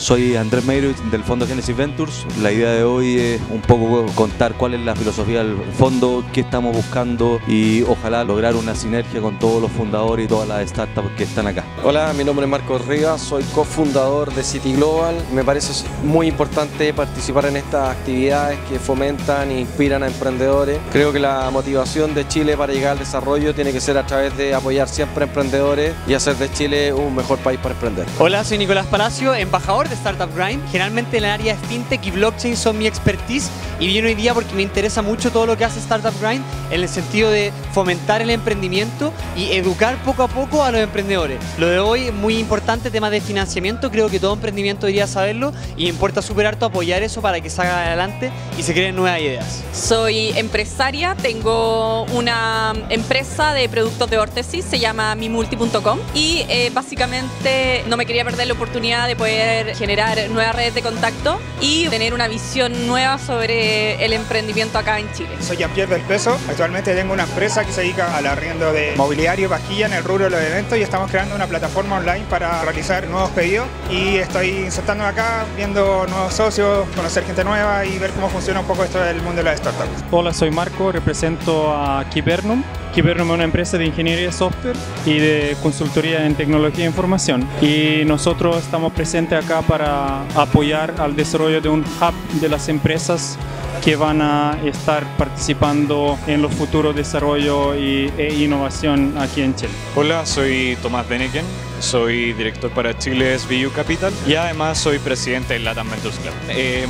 Soy Andrés Meirovich del Fondo Genesis Ventures. La idea de hoy es un poco contar cuál es la filosofía del fondo, qué estamos buscando y ojalá lograr una sinergia con todos los fundadores y todas las startups que están acá. Hola, mi nombre es Marcos Rivas, soy cofundador de City Global. Me parece muy importante participar en estas actividades que fomentan e inspiran a emprendedores. Creo que la motivación de Chile para llegar al desarrollo tiene que ser a través de apoyar siempre a emprendedores y hacer de Chile un mejor país para emprender. Hola, soy Nicolás Palacio, embajador de Startup Grind. Generalmente en el área de fintech y blockchain son mi expertise y vine hoy día porque me interesa mucho todo lo que hace Startup Grind en el sentido de fomentar el emprendimiento y educar poco a poco a los emprendedores. Lo de hoy es muy importante, tema de financiamiento, creo que todo emprendimiento debería saberlo y me importa súper harto apoyar eso para que salga adelante y se creen nuevas ideas. Soy empresaria, tengo una empresa de productos de órtesis, se llama mimulti.com y básicamente no me quería perder la oportunidad de poder generar nuevas redes de contacto y tener una visión nueva sobre el emprendimiento acá en Chile. Soy Jean-Pierre del Peso, actualmente tengo una empresa que se dedica al arriendo de mobiliario y vajilla en el rubro de los eventos y estamos creando una plataforma online para realizar nuevos pedidos y estoy insertándome acá, viendo nuevos socios, conocer gente nueva y ver cómo funciona un poco esto del mundo de las startups. Hola, soy Marco, represento a Kibernum. Kibernum es una empresa de ingeniería de software y de consultoría en tecnología de información y nosotros estamos presentes acá para apoyar al desarrollo de un hub de las empresas que van a estar participando en los futuros desarrollo e innovación aquí en Chile. Hola, soy Tomás Beneken, soy director para Chile SBU Capital y además soy presidente del Latam Ventures Club.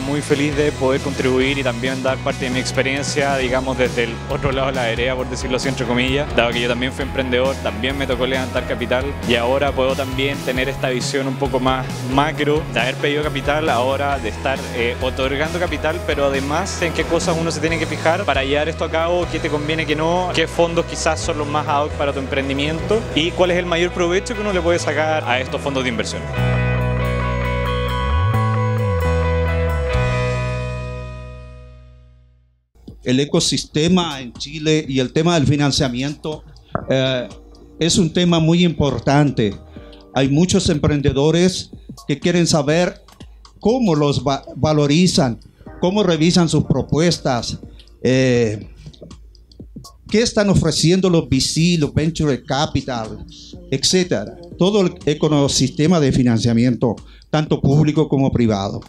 Muy feliz de poder contribuir y también dar parte de mi experiencia, digamos, desde el otro lado de la vereda, por decirlo así entre comillas, dado que yo también fui emprendedor, también me tocó levantar capital y ahora puedo también tener esta visión un poco más macro de haber pedido capital, ahora de estar otorgando capital, pero además en qué cosas uno se tiene que fijar para llevar esto a cabo, qué te conviene, qué no, qué fondos quizás son los más ad hoc para tu emprendimiento y cuál es el mayor provecho que uno le puede sacar a estos fondos de inversión. El ecosistema en Chile y el tema del financiamiento es un tema muy importante. Hay muchos emprendedores que quieren saber cómo los valorizan, cómo revisan sus propuestas, qué están ofreciendo los VC, los Venture Capital, etcétera. Todo el ecosistema de financiamiento, tanto público como privado.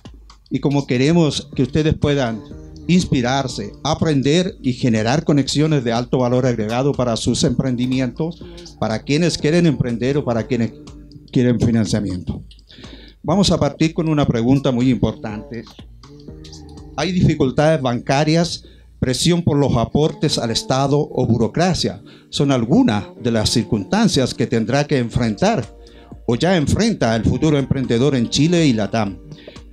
Y como queremos que ustedes puedan inspirarse, aprender y generar conexiones de alto valor agregado para sus emprendimientos, para quienes quieren emprender o para quienes quieren financiamiento. Vamos a partir con una pregunta muy importante. ¿Hay dificultades bancarias, presión por los aportes al Estado o burocracia? Son algunas de las circunstancias que tendrá que enfrentar o ya enfrenta el futuro emprendedor en Chile y Latam.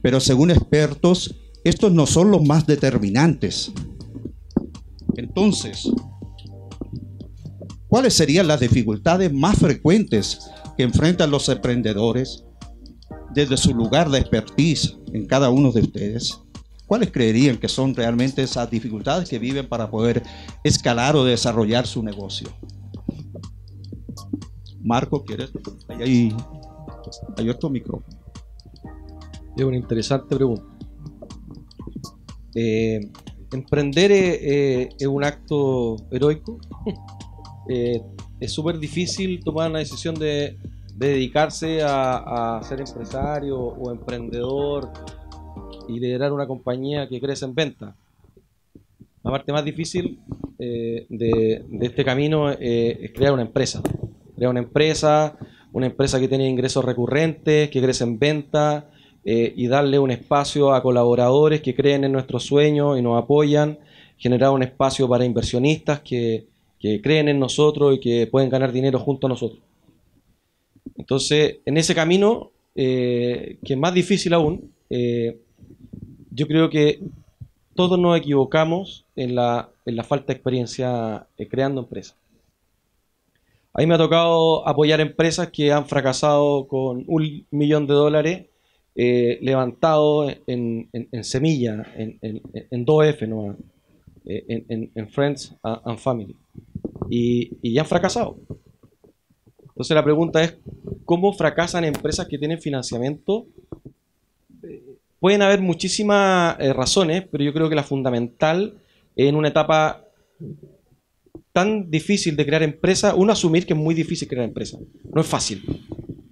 Pero según expertos, estos no son los más determinantes. Entonces, ¿cuáles serían las dificultades más frecuentes que enfrentan los emprendedores desde su lugar de expertise en cada uno de ustedes? ¿Cuáles creerían que son realmente esas dificultades que viven para poder escalar o desarrollar su negocio? Marco, ¿quieres? Hay otro micrófono. Es una interesante pregunta. Emprender es un acto heroico. Es súper difícil tomar la decisión de dedicarse a ser empresario o emprendedor y liderar una compañía que crece en venta. La parte más difícil de este camino es crear una empresa. Crear una empresa que tiene ingresos recurrentes, que crece en venta y darle un espacio a colaboradores que creen en nuestros sueños y nos apoyan. Generar un espacio para inversionistas que creen en nosotros y que pueden ganar dinero junto a nosotros. Entonces, en ese camino, que es más difícil aún, yo creo que todos nos equivocamos en la falta de experiencia creando empresas. A mí me ha tocado apoyar empresas que han fracasado con $1 millón levantado en semilla, en 2F nomás, en Friends and Family. Y ya han fracasado. Entonces la pregunta es, ¿cómo fracasan empresas que tienen financiamiento pueden haber muchísimas razones, pero yo creo que la fundamental en una etapa tan difícil de crear empresa, uno asumir que es muy difícil crear empresa. No es fácil,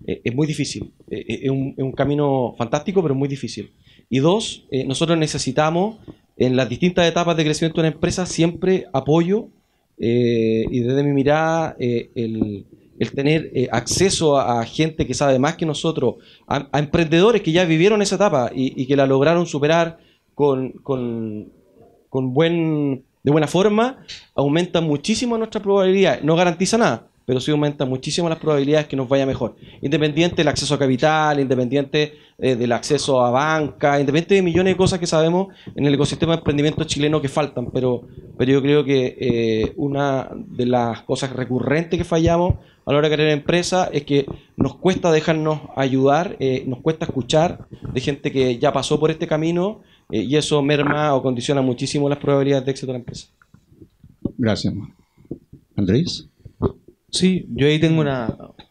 es muy difícil. Es un camino fantástico, pero muy difícil. Y dos, nosotros necesitamos en las distintas etapas de crecimiento de una empresa siempre apoyo y desde mi mirada el tener acceso a gente que sabe más que nosotros, a emprendedores que ya vivieron esa etapa y que la lograron superar de buena forma, aumenta muchísimo nuestra probabilidad. No garantiza nada, pero sí aumenta muchísimo las probabilidades que nos vaya mejor. Independiente del acceso a capital, independiente del acceso a banca, independiente de millones de cosas que sabemos en el ecosistema de emprendimiento chileno que faltan. Pero yo creo que una de las cosas recurrentes que fallamos a la hora de crear empresa es que nos cuesta dejarnos ayudar, nos cuesta escuchar de gente que ya pasó por este camino y eso merma o condiciona muchísimo las probabilidades de éxito de la empresa. Gracias. Andrés. Sí, yo ahí tengo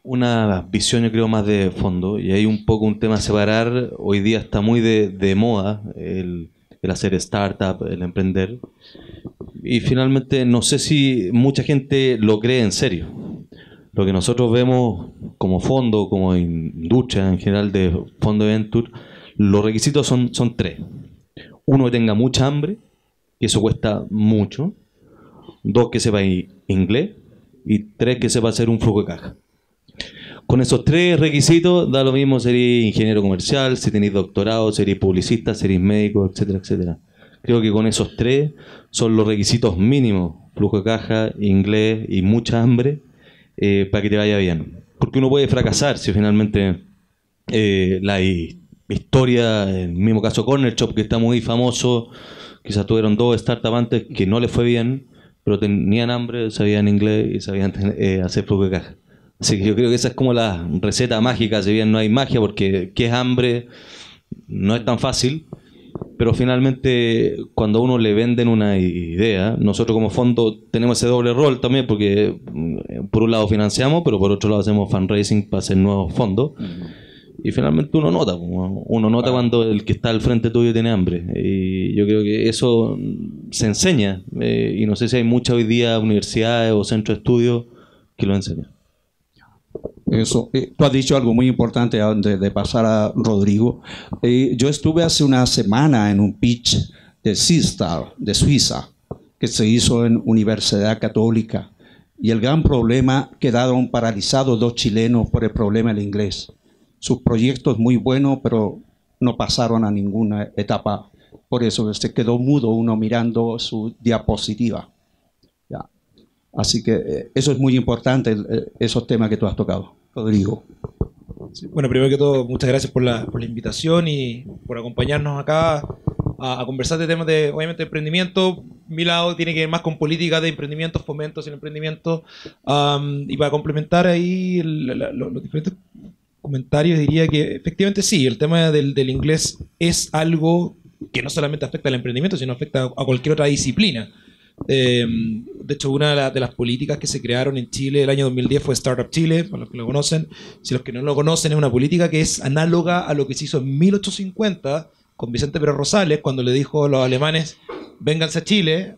una visión, yo creo, más de fondo, y hay un poco un tema a separar. Hoy día está muy de moda el hacer startup, el emprender, y finalmente no sé si mucha gente lo cree en serio. Lo que nosotros vemos como fondo, como industria en general de fondo de venture, los requisitos son tres. Uno, que tenga mucha hambre, y eso cuesta mucho. Dos, que sepa inglés. Y tres, que sepa hacer un flujo de caja. Con esos tres requisitos da lo mismo si eres ingeniero comercial, si tenéis doctorado, si eres publicista, si eres médico, etcétera, etcétera. Creo que con esos tres son los requisitos mínimos: flujo de caja, inglés y mucha hambre, para que te vaya bien. Porque uno puede fracasar si finalmente la historia, en el mismo caso Corner Shop, que está muy famoso, quizás tuvieron 2 startups antes que no les fue bien, pero tenían hambre, sabían inglés y sabían hacer flujo de caja. Así que yo creo que esa es como la receta mágica, si bien no hay magia, porque qué es hambre no es tan fácil, pero finalmente cuando a uno le venden una idea, nosotros como fondo tenemos ese doble rol también, porque por un lado financiamos, pero por otro lado hacemos fundraising para hacer nuevos fondos. Y finalmente uno nota cuando el que está al frente tuyo tiene hambre. Y yo creo que eso se enseña. Y no sé si hay muchas hoy día universidades o centros de estudio que lo enseñan. Eso, tú has dicho algo muy importante antes de pasar a Rodrigo. Yo estuve hace una semana en un pitch de Seastar, de Suiza, que se hizo en Universidad Católica. Y el gran problema, quedaron paralizados 2 chilenos por el problema del inglés. Sus proyectos muy buenos, pero no pasaron a ninguna etapa. Por eso se quedó mudo uno mirando su diapositiva. Ya. Así que eso es muy importante, esos temas que tú has tocado. Rodrigo. Sí, bueno, primero que todo, muchas gracias por la invitación y por acompañarnos acá a conversar de temas de, obviamente, emprendimiento. Mi lado tiene que ver más con políticas de emprendimiento, fomentos en emprendimiento. Y para complementar ahí los diferentes comentarios, diría que efectivamente sí, el tema del inglés es algo que no solamente afecta al emprendimiento, sino afecta a cualquier otra disciplina. De hecho, una de las políticas que se crearon en Chile el año 2010 fue Startup Chile, para los que lo conocen. Si los que no lo conocen, es una política que es análoga a lo que se hizo en 1850 con Vicente Pérez Rosales, cuando le dijo a los alemanes: vénganse a Chile,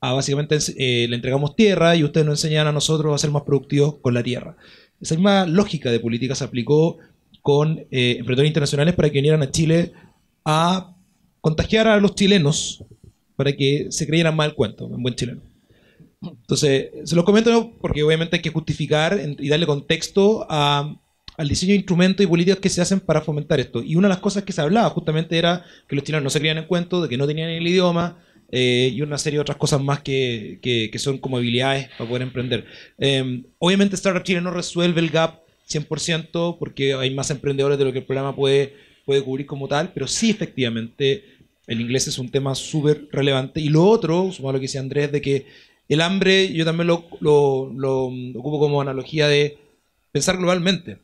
básicamente le entregamos tierra y ustedes nos enseñan a nosotros a ser más productivos con la tierra. Esa misma lógica de política se aplicó con emprendedores internacionales para que vinieran a Chile a contagiar a los chilenos para que se creyeran más el cuento, en buen chileno. Entonces, se los comento porque obviamente hay que justificar y darle contexto al diseño de instrumentos y políticas que se hacen para fomentar esto. Y una de las cosas que se hablaba justamente era que los chilenos no se creían en cuento, de que no tenían el idioma, y una serie de otras cosas más que son como habilidades para poder emprender. Obviamente Startup Chile no resuelve el gap 100% porque hay más emprendedores de lo que el programa puede cubrir como tal, pero sí, efectivamente, el inglés es un tema súper relevante. Y lo otro, sumado a lo que decía Andrés, de que el hambre yo también lo ocupo como analogía de pensar globalmente.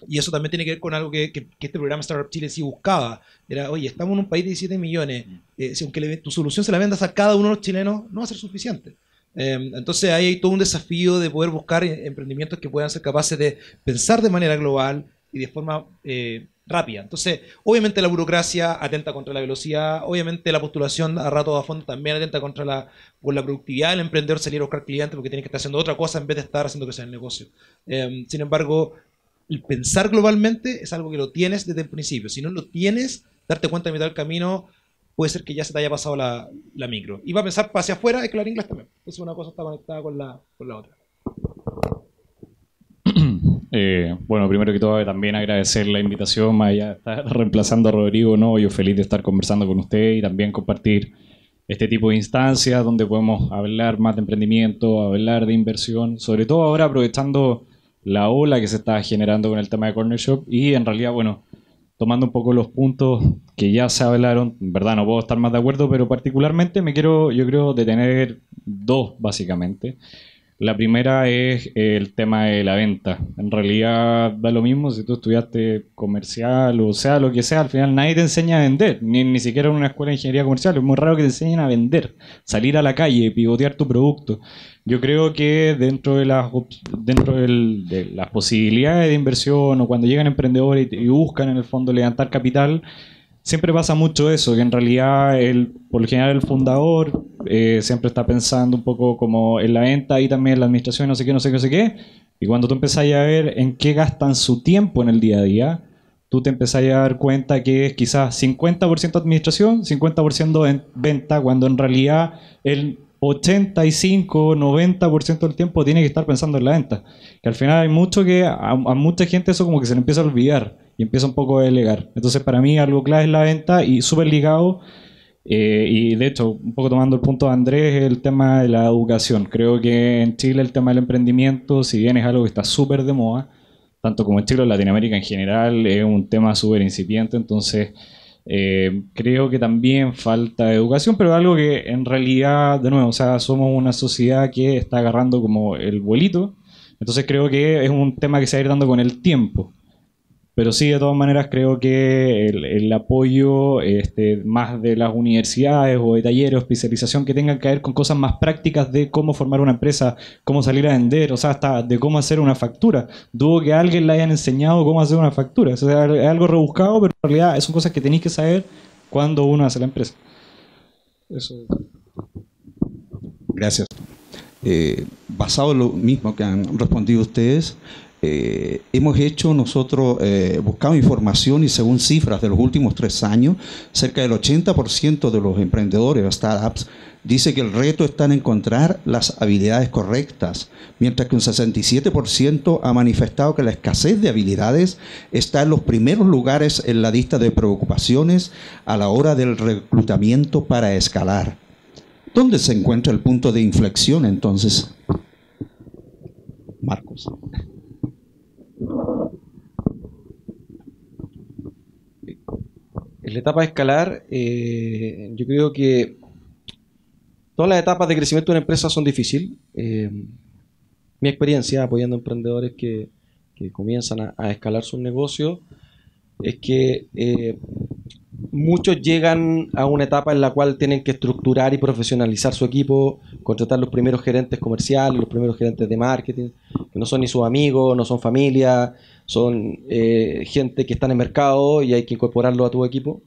Y eso también tiene que ver con algo que este programa Startup Chile sí buscaba. Era, oye, estamos en un país de 17 millones. Si aunque tu solución se la vendas a cada uno de los chilenos, no va a ser suficiente. Entonces ahí hay todo un desafío de poder buscar emprendimientos que puedan ser capaces de pensar de manera global, y de forma rápida. Entonces, obviamente la burocracia atenta contra la velocidad, obviamente la postulación a rato a fondo también atenta contra la productividad del emprendedor, salir a buscar clientes porque tienes que estar haciendo otra cosa en vez de estar haciendo crecer el negocio. Sin embargo, el pensar globalmente es algo que lo tienes desde el principio. Si no lo tienes, darte cuenta de mitad del camino, puede ser que ya se te haya pasado la micro. Y va a pensar hacia afuera, es claro, inglés también. Entonces una cosa está conectada con la otra. Bueno, primero que todo también agradecer la invitación, más allá de estar reemplazando a Rodrigo, ¿no? Yo feliz de estar conversando con usted y también compartir este tipo de instancias donde podemos hablar más de emprendimiento, hablar de inversión, sobre todo ahora aprovechando la ola que se está generando con el tema de Corner Shop y en realidad, bueno, tomando un poco los puntos que ya se hablaron, en verdad no puedo estar más de acuerdo, pero particularmente yo creo detener dos básicamente. La primera es el tema de la venta. En realidad da lo mismo si tú estudiaste comercial o sea lo que sea, al final nadie te enseña a vender, ni siquiera en una escuela de ingeniería comercial. Es muy raro que te enseñen a vender, salir a la calle, pivotear tu producto. Yo creo que dentro de las posibilidades de inversión o cuando llegan emprendedores y buscan en el fondo levantar capital, siempre pasa mucho eso, que en realidad por lo general el fundador siempre está pensando un poco como en la venta y también en la administración, no sé qué. Y cuando tú empezás a ver en qué gastan su tiempo en el día a día, tú te empezás a dar cuenta que es quizás 50% administración, 50% en venta, cuando en realidad el 85-90% del tiempo tiene que estar pensando en la venta. Que al final hay mucho que a mucha gente eso como que se le empieza a olvidar y empieza un poco a delegar. Entonces para mí algo clave es la venta y súper ligado, y de hecho un poco tomando el punto de Andrés, el tema de la educación. Creo que en Chile el tema del emprendimiento, si bien es algo que está súper de moda, tanto como en Chile o en Latinoamérica en general, es un tema súper incipiente. Entonces creo que también falta educación, pero algo que en realidad, de nuevo, o sea, somos una sociedad que está agarrando como el vuelito. Entonces creo que es un tema que se va a ir dando con el tiempo. Pero sí, de todas maneras, creo que el apoyo más de las universidades o de talleres o especialización que tengan que ver con cosas más prácticas de cómo formar una empresa, cómo salir a vender, o sea, hasta de cómo hacer una factura. Dudo que a alguien le hayan enseñado cómo hacer una factura. O sea, es algo rebuscado, pero en realidad son cosas que tenéis que saber cuando uno hace la empresa. Eso. Gracias. Basado en lo mismo que han respondido ustedes, hemos hecho nosotros, buscado información y según cifras de los últimos 3 años, cerca del 80% de los emprendedores o startups dice que el reto está en encontrar las habilidades correctas, mientras que un 67% ha manifestado que la escasez de habilidades está en los primeros lugares en la lista de preocupaciones a la hora del reclutamiento para escalar. ¿Dónde se encuentra el punto de inflexión entonces? Marcos. En la etapa de escalar, yo creo que todas las etapas de crecimiento de una empresa son difíciles. Mi experiencia apoyando a emprendedores que comienzan a escalar sus negocios es que muchos llegan a una etapa en la cual tienen que estructurar y profesionalizar su equipo, contratar los primeros gerentes comerciales, los primeros gerentes de marketing, que no son ni sus amigos, no son familia, son gente que está en el mercado y hay que incorporarlo a tu equipo.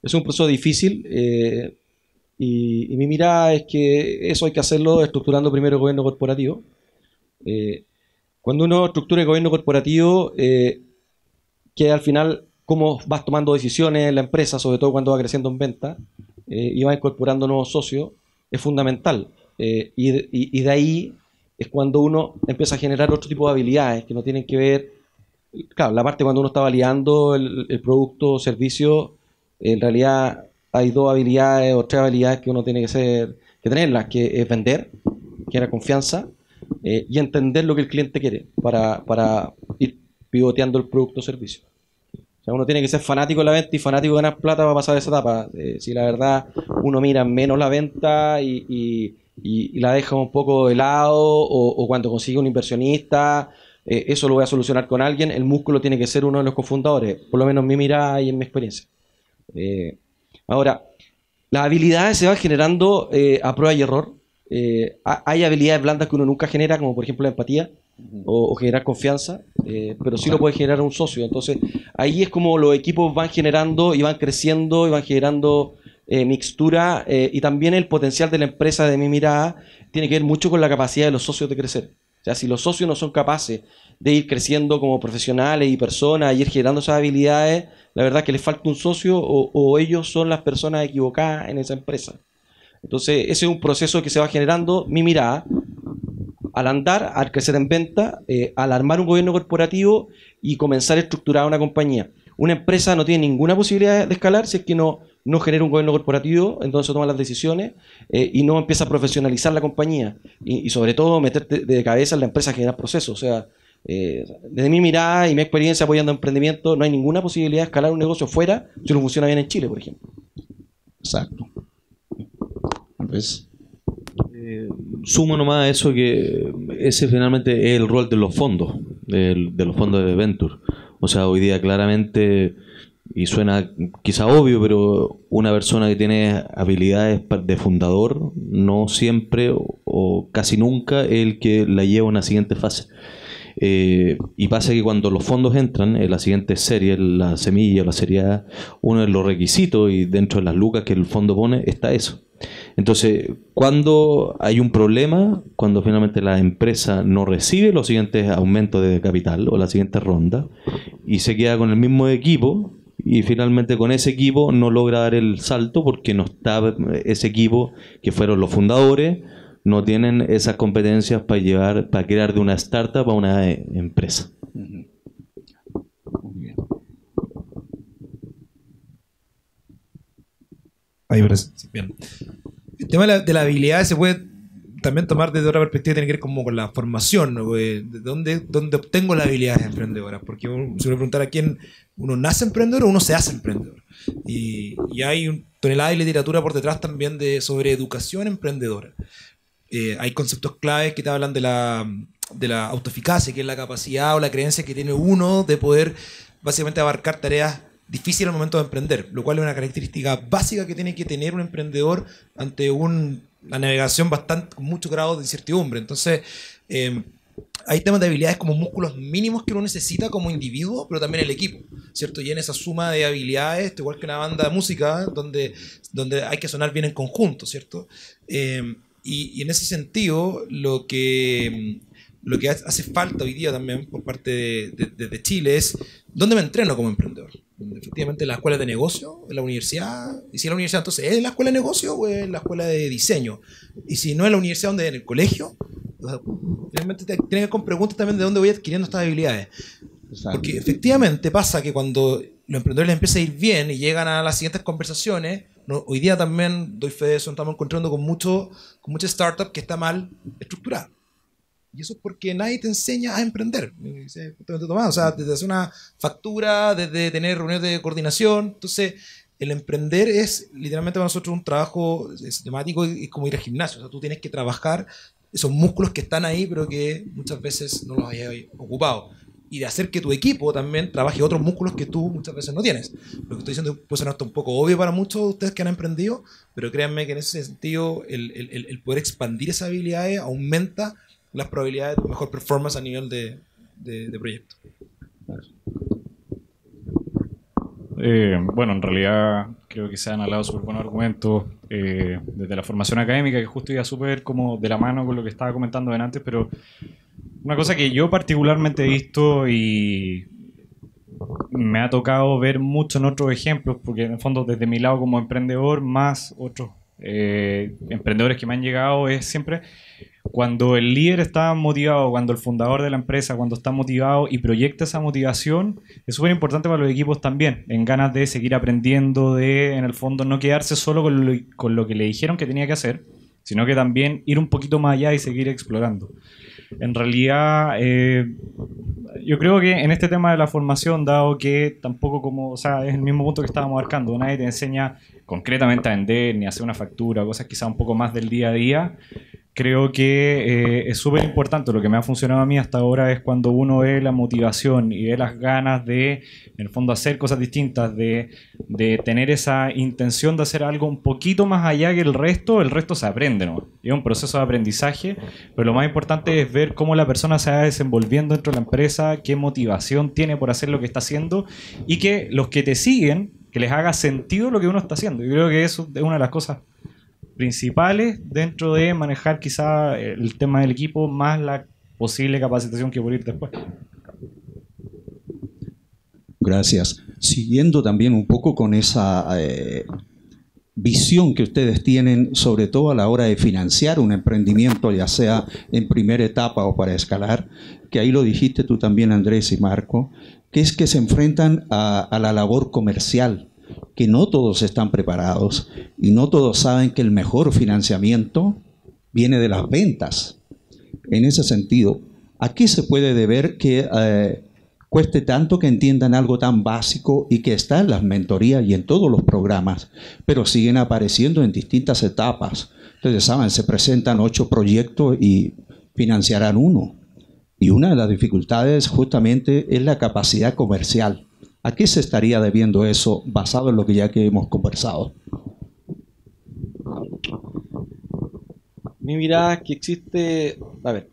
Es un proceso difícil y mi mirada es que eso hay que hacerlo estructurando primero el gobierno corporativo. Cuando uno estructura el gobierno corporativo, que al final cómo vas tomando decisiones en la empresa, sobre todo cuando va creciendo en venta, y vas incorporando nuevos socios, es fundamental. Y de ahí es cuando uno empieza a generar otro tipo de habilidades que no tienen que ver, claro, la parte cuando uno está validando el producto o servicio, en realidad hay 2 habilidades o 3 habilidades que uno tiene que tenerlas, que es vender, que era confianza, y entender lo que el cliente quiere para ir pivoteando el producto o servicio. O sea, uno tiene que ser fanático de la venta y fanático de ganar plata para pasar esa etapa. Si la verdad uno mira menos la venta y la deja un poco de lado o cuando consigue un inversionista, eso lo voy a solucionar con alguien, el músculo tiene que ser uno de los cofundadores, por lo menos en mi mirada y en mi experiencia. Ahora, las habilidades se van generando a prueba y error. Hay habilidades blandas que uno nunca genera, como por ejemplo la empatía. o generar confianza, pero sí lo puede generar un socio. Entonces ahí es como los equipos van generando y van creciendo y van generando mixtura, y también el potencial de la empresa, de mi mirada, tiene que ver mucho con la capacidad de los socios de crecer. O sea, si los socios no son capaces de ir creciendo como profesionales y personas y ir generando esas habilidades, la verdad es que les falta un socio, o ellos son las personas equivocadas en esa empresa. Entonces ese es un proceso que se va generando, mi mirada, al andar, al crecer en venta, al armar un gobierno corporativo y comenzar a estructurar una compañía. Una empresa no tiene ninguna posibilidad de escalar si es que no genera un gobierno corporativo, entonces toma las decisiones y no empieza a profesionalizar la compañía y sobre todo meterte de cabeza en la empresa a generar procesos. O sea, desde mi mirada y mi experiencia apoyando emprendimiento, no hay ninguna posibilidad de escalar un negocio fuera si no funciona bien en Chile, por ejemplo. Exacto. Sumo nomás a eso, que ese finalmente es el rol de los fondos, de los fondos de venture. O sea, hoy día claramente, y suena quizá obvio, pero una persona que tiene habilidades de fundador no siempre o casi nunca es el que la lleva a una siguiente fase. Y pasa que cuando los fondos entran en la siguiente serie, la semilla o la serie A, uno de los requisitos y dentro de las lucas que el fondo pone está eso. Entonces, cuando hay un problema, cuando finalmente la empresa no recibe los siguientes aumentos de capital o la siguiente ronda y se queda con el mismo equipo, y finalmente con ese equipo no logra dar el salto porque no está ese equipo que fueron los fundadores, no tienen esas competencias para crear de una startup a una empresa. Ahí parece. Bien. El tema de la habilidad se puede también tomar desde otra perspectiva, tiene que ver como con la formación, ¿no? ¿De dónde obtengo las habilidades emprendedoras? Porque si uno preguntara a quién uno nace emprendedor o uno se hace emprendedor. Y hay tonelada de literatura por detrás también sobre educación emprendedora. Hay conceptos claves que te hablan de la autoeficacia, que es la capacidad o la creencia que tiene uno de poder básicamente abarcar tareas difíciles al momento de emprender, lo cual es una característica básica que tiene que tener un emprendedor ante una navegación con mucho grado de incertidumbre. Entonces, hay temas de habilidades como músculos mínimos que uno necesita como individuo, pero también el equipo, ¿cierto? Y en esa suma de habilidades, igual que una banda de música, donde hay que sonar bien en conjunto, ¿cierto? Y en ese sentido, lo que hace falta hoy día también por parte de Chile es ¿dónde me entreno como emprendedor? Efectivamente, en la escuela de negocio, en la universidad. Y si es la universidad, entonces ¿es la escuela de negocio o es la escuela de diseño? Y si no es la universidad, ¿dónde? En el colegio. Finalmente tienes que ir con preguntas también de dónde voy adquiriendo estas habilidades. Exacto. Porque efectivamente pasa que cuando los emprendedores les empieza a ir bien y llegan a las siguientes conversaciones, hoy día también doy fe de eso, estamos encontrando con mucha startup que está mal estructurada. Y eso es porque nadie te enseña a emprender. O sea, desde hacer una factura, desde tener reuniones de coordinación. Entonces, el emprender es literalmente para nosotros un trabajo sistemático y es como ir al gimnasio. O sea, tú tienes que trabajar esos músculos que están ahí, pero que muchas veces no los hayas ocupado. Y de hacer que tu equipo también trabaje otros músculos que tú muchas veces no tienes. Lo que estoy diciendo puede sonar un poco obvio para muchos de ustedes que han emprendido, pero créanme que en ese sentido el poder expandir esas habilidades aumenta las probabilidades de mejor performance a nivel de proyecto. Bueno, en realidad creo que se han hablado súper buenos argumentos desde la formación académica, que justo iba súper como de la mano con lo que estaba comentando antes, pero una cosa que yo particularmente he visto y me ha tocado ver mucho en otros ejemplos, porque en el fondo desde mi lado como emprendedor, más otros emprendedores que me han llegado, es siempre cuando el líder está motivado, cuando el fundador de la empresa, cuando está motivado y proyecta esa motivación, es súper importante para los equipos también, en ganas de seguir aprendiendo, de en el fondo no quedarse solo con lo que le dijeron que tenía que hacer, sino que también ir un poquito más allá y seguir explorando. En realidad, yo creo que en este tema de la formación, dado que tampoco como, o sea, es el mismo punto que estábamos marcando, nadie te enseña concretamente a vender, ni a hacer una factura, cosas quizás un poco más del día a día. creo que es súper importante. Lo que me ha funcionado a mí hasta ahora es cuando uno ve la motivación y ve las ganas de, en el fondo, hacer cosas distintas, de tener esa intención de hacer algo un poquito más allá que el resto se aprende, ¿no? Es un proceso de aprendizaje, pero lo más importante es ver cómo la persona se va desenvolviendo dentro de la empresa, qué motivación tiene por hacer lo que está haciendo y que los que te siguen, que les haga sentido lo que uno está haciendo. Yo creo que eso es una de las cosas principales dentro de manejar quizá el tema del equipo, más la posible capacitación que por ir después. Gracias. Siguiendo también un poco con esa visión que ustedes tienen, sobre todo a la hora de financiar un emprendimiento, ya sea en primera etapa o para escalar, que ahí lo dijiste tú también, Andrés y Marco, que es que se enfrentan a la labor comercial, que no todos están preparados y no todos saben que el mejor financiamiento viene de las ventas. En ese sentido, ¿a qué se puede deber que cueste tanto que entiendan algo tan básico y que está en las mentorías y en todos los programas, pero siguen apareciendo en distintas etapas? Ustedes saben, se presentan 8 proyectos y financiarán 1. Y una de las dificultades justamente es la capacidad comercial. ¿A qué se estaría debiendo eso basado en lo que ya que hemos conversado? Mi mirada es que existe... A ver,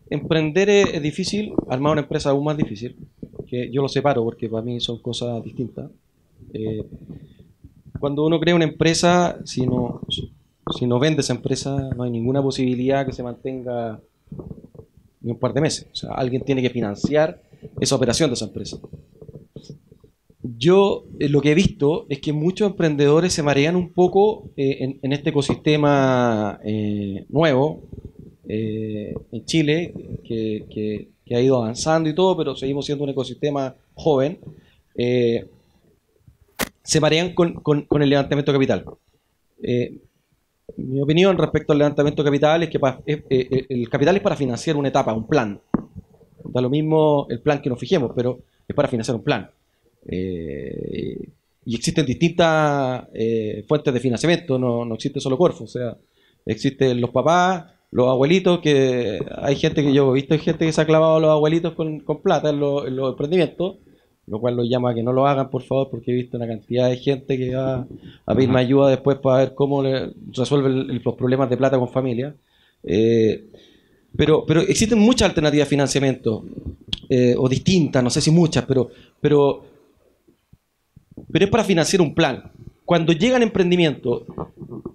emprender es difícil, armar una empresa aún más difícil, que yo lo separo porque para mí son cosas distintas. Cuando uno crea una empresa, si no vende esa empresa, no hay ninguna posibilidad que se mantenga ni un par de meses. O sea, alguien tiene que financiar esa operación de esa empresa. Yo lo que he visto es que muchos emprendedores se marean un poco en este ecosistema nuevo en Chile, que ha ido avanzando y todo, pero seguimos siendo un ecosistema joven. Se marean con el levantamiento de capital. Mi opinión respecto al levantamiento de capital es que el capital es para financiar una etapa, un plan. Da lo mismo el plan que nos fijemos, pero es para financiar un plan. Y existen distintas fuentes de financiamiento, no existe solo Corfo, o sea, existen los papás, los abuelitos, que hay gente que yo he visto, hay gente que se ha clavado a los abuelitos con plata en los emprendimientos, lo cual los llama a que no lo hagan, por favor, porque he visto una cantidad de gente que va a pedirme ayuda después para ver cómo resuelve los problemas de plata con familia. Pero existen muchas alternativas de financiamiento, o distintas, no sé si muchas, pero es para financiar un plan. Cuando llegan emprendimientos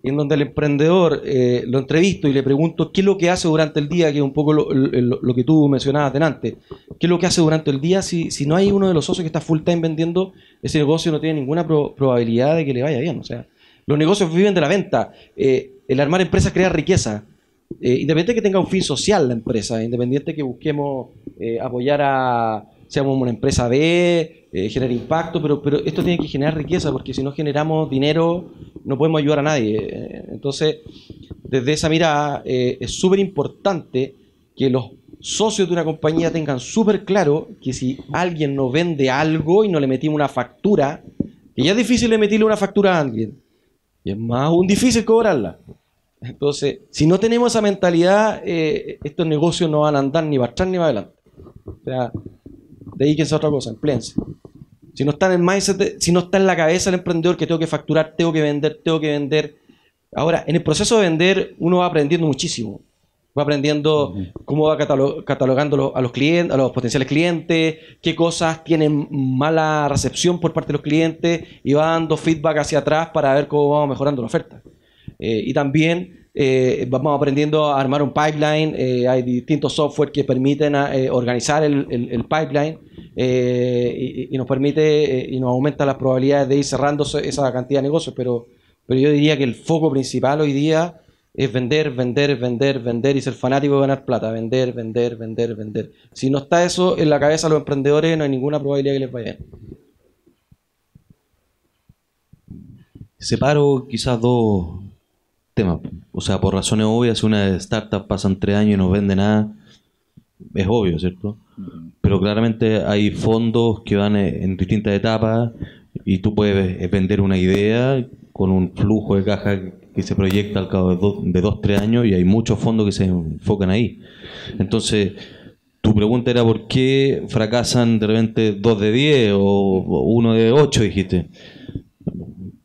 en donde el emprendedor lo entrevisto y le pregunto qué es lo que hace durante el día, que es un poco lo que tú mencionabas delante, qué es lo que hace durante el día, si no hay uno de los socios que está full time vendiendo, ese negocio no tiene ninguna probabilidad de que le vaya bien. O sea, los negocios viven de la venta. El armar empresas crea riqueza. Independiente de que tenga un fin social la empresa, independiente de que busquemos apoyar seamos una empresa B, generar impacto, pero esto tiene que generar riqueza, porque si no generamos dinero no podemos ayudar a nadie. Entonces, desde esa mirada, es súper importante que los socios de una compañía tengan súper claro que si alguien nos vende algo y no le metimos una factura, que ya es difícil emitirle una factura a alguien, y es más aún difícil cobrarla. Entonces, si no tenemos esa mentalidad, estos negocios no van a andar ni para atrás ni para adelante. O sea, dedíquense a otra cosa, empléense. Si no está en el mindset, si no está en la cabeza el emprendedor que tengo que facturar, tengo que vender. Ahora, en el proceso de vender, uno va aprendiendo muchísimo. Va aprendiendo cómo va catalogando a los clientes, a los potenciales clientes, qué cosas tienen mala recepción por parte de los clientes, y va dando feedback hacia atrás para ver cómo vamos mejorando la oferta. Y también vamos aprendiendo a armar un pipeline. Hay distintos software que permiten organizar el pipeline y nos permite y nos aumenta las probabilidades de ir cerrando esa cantidad de negocios, pero yo diría que el foco principal hoy día es vender y ser fanático de ganar plata. Vender. Si no está eso en la cabeza de los emprendedores, no hay ninguna probabilidad que les vaya bien. Separo quizás dos temas. O sea, por razones obvias, si una startup pasan 3 años y no vende nada, es obvio, ¿cierto? Pero claramente hay fondos que van en distintas etapas y tú puedes vender una idea con un flujo de caja que se proyecta al cabo de 2-3 años, y hay muchos fondos que se enfocan ahí. Entonces, tu pregunta era por qué fracasan de repente 2 de 10 o 1 de 8, dijiste.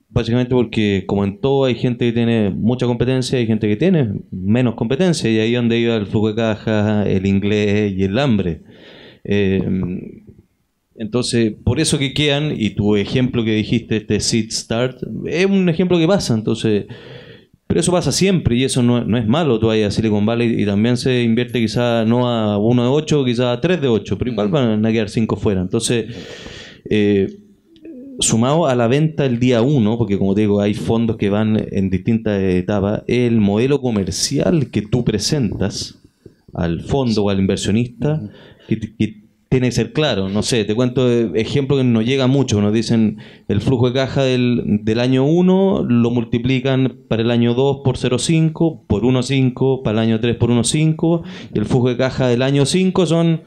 Básicamente porque, como en todo, hay gente que tiene mucha competencia y gente que tiene menos competencia, y ahí es donde iba el flujo de caja, el inglés y el hambre. Entonces, por eso que quedan, y tu ejemplo que dijiste, este Seed Start, es un ejemplo que pasa. Entonces, pero eso pasa siempre, y eso no es malo. Tú vas a Silicon Valley y también se invierte quizá no a 1 de 8, quizá a 3 de 8, pero igual van a quedar 5 fuera. Entonces, sumado a la venta el día 1, porque como te digo, hay fondos que van en distintas etapas, el modelo comercial que tú presentas al fondo o al inversionista, que tiene que ser claro. No sé, te cuento ejemplo que nos llega mucho. Nos dicen el flujo de caja del año 1 lo multiplican para el año 2 por 0,5, por 1,5, para el año 3 por 1,5, y el flujo de caja del año 5 son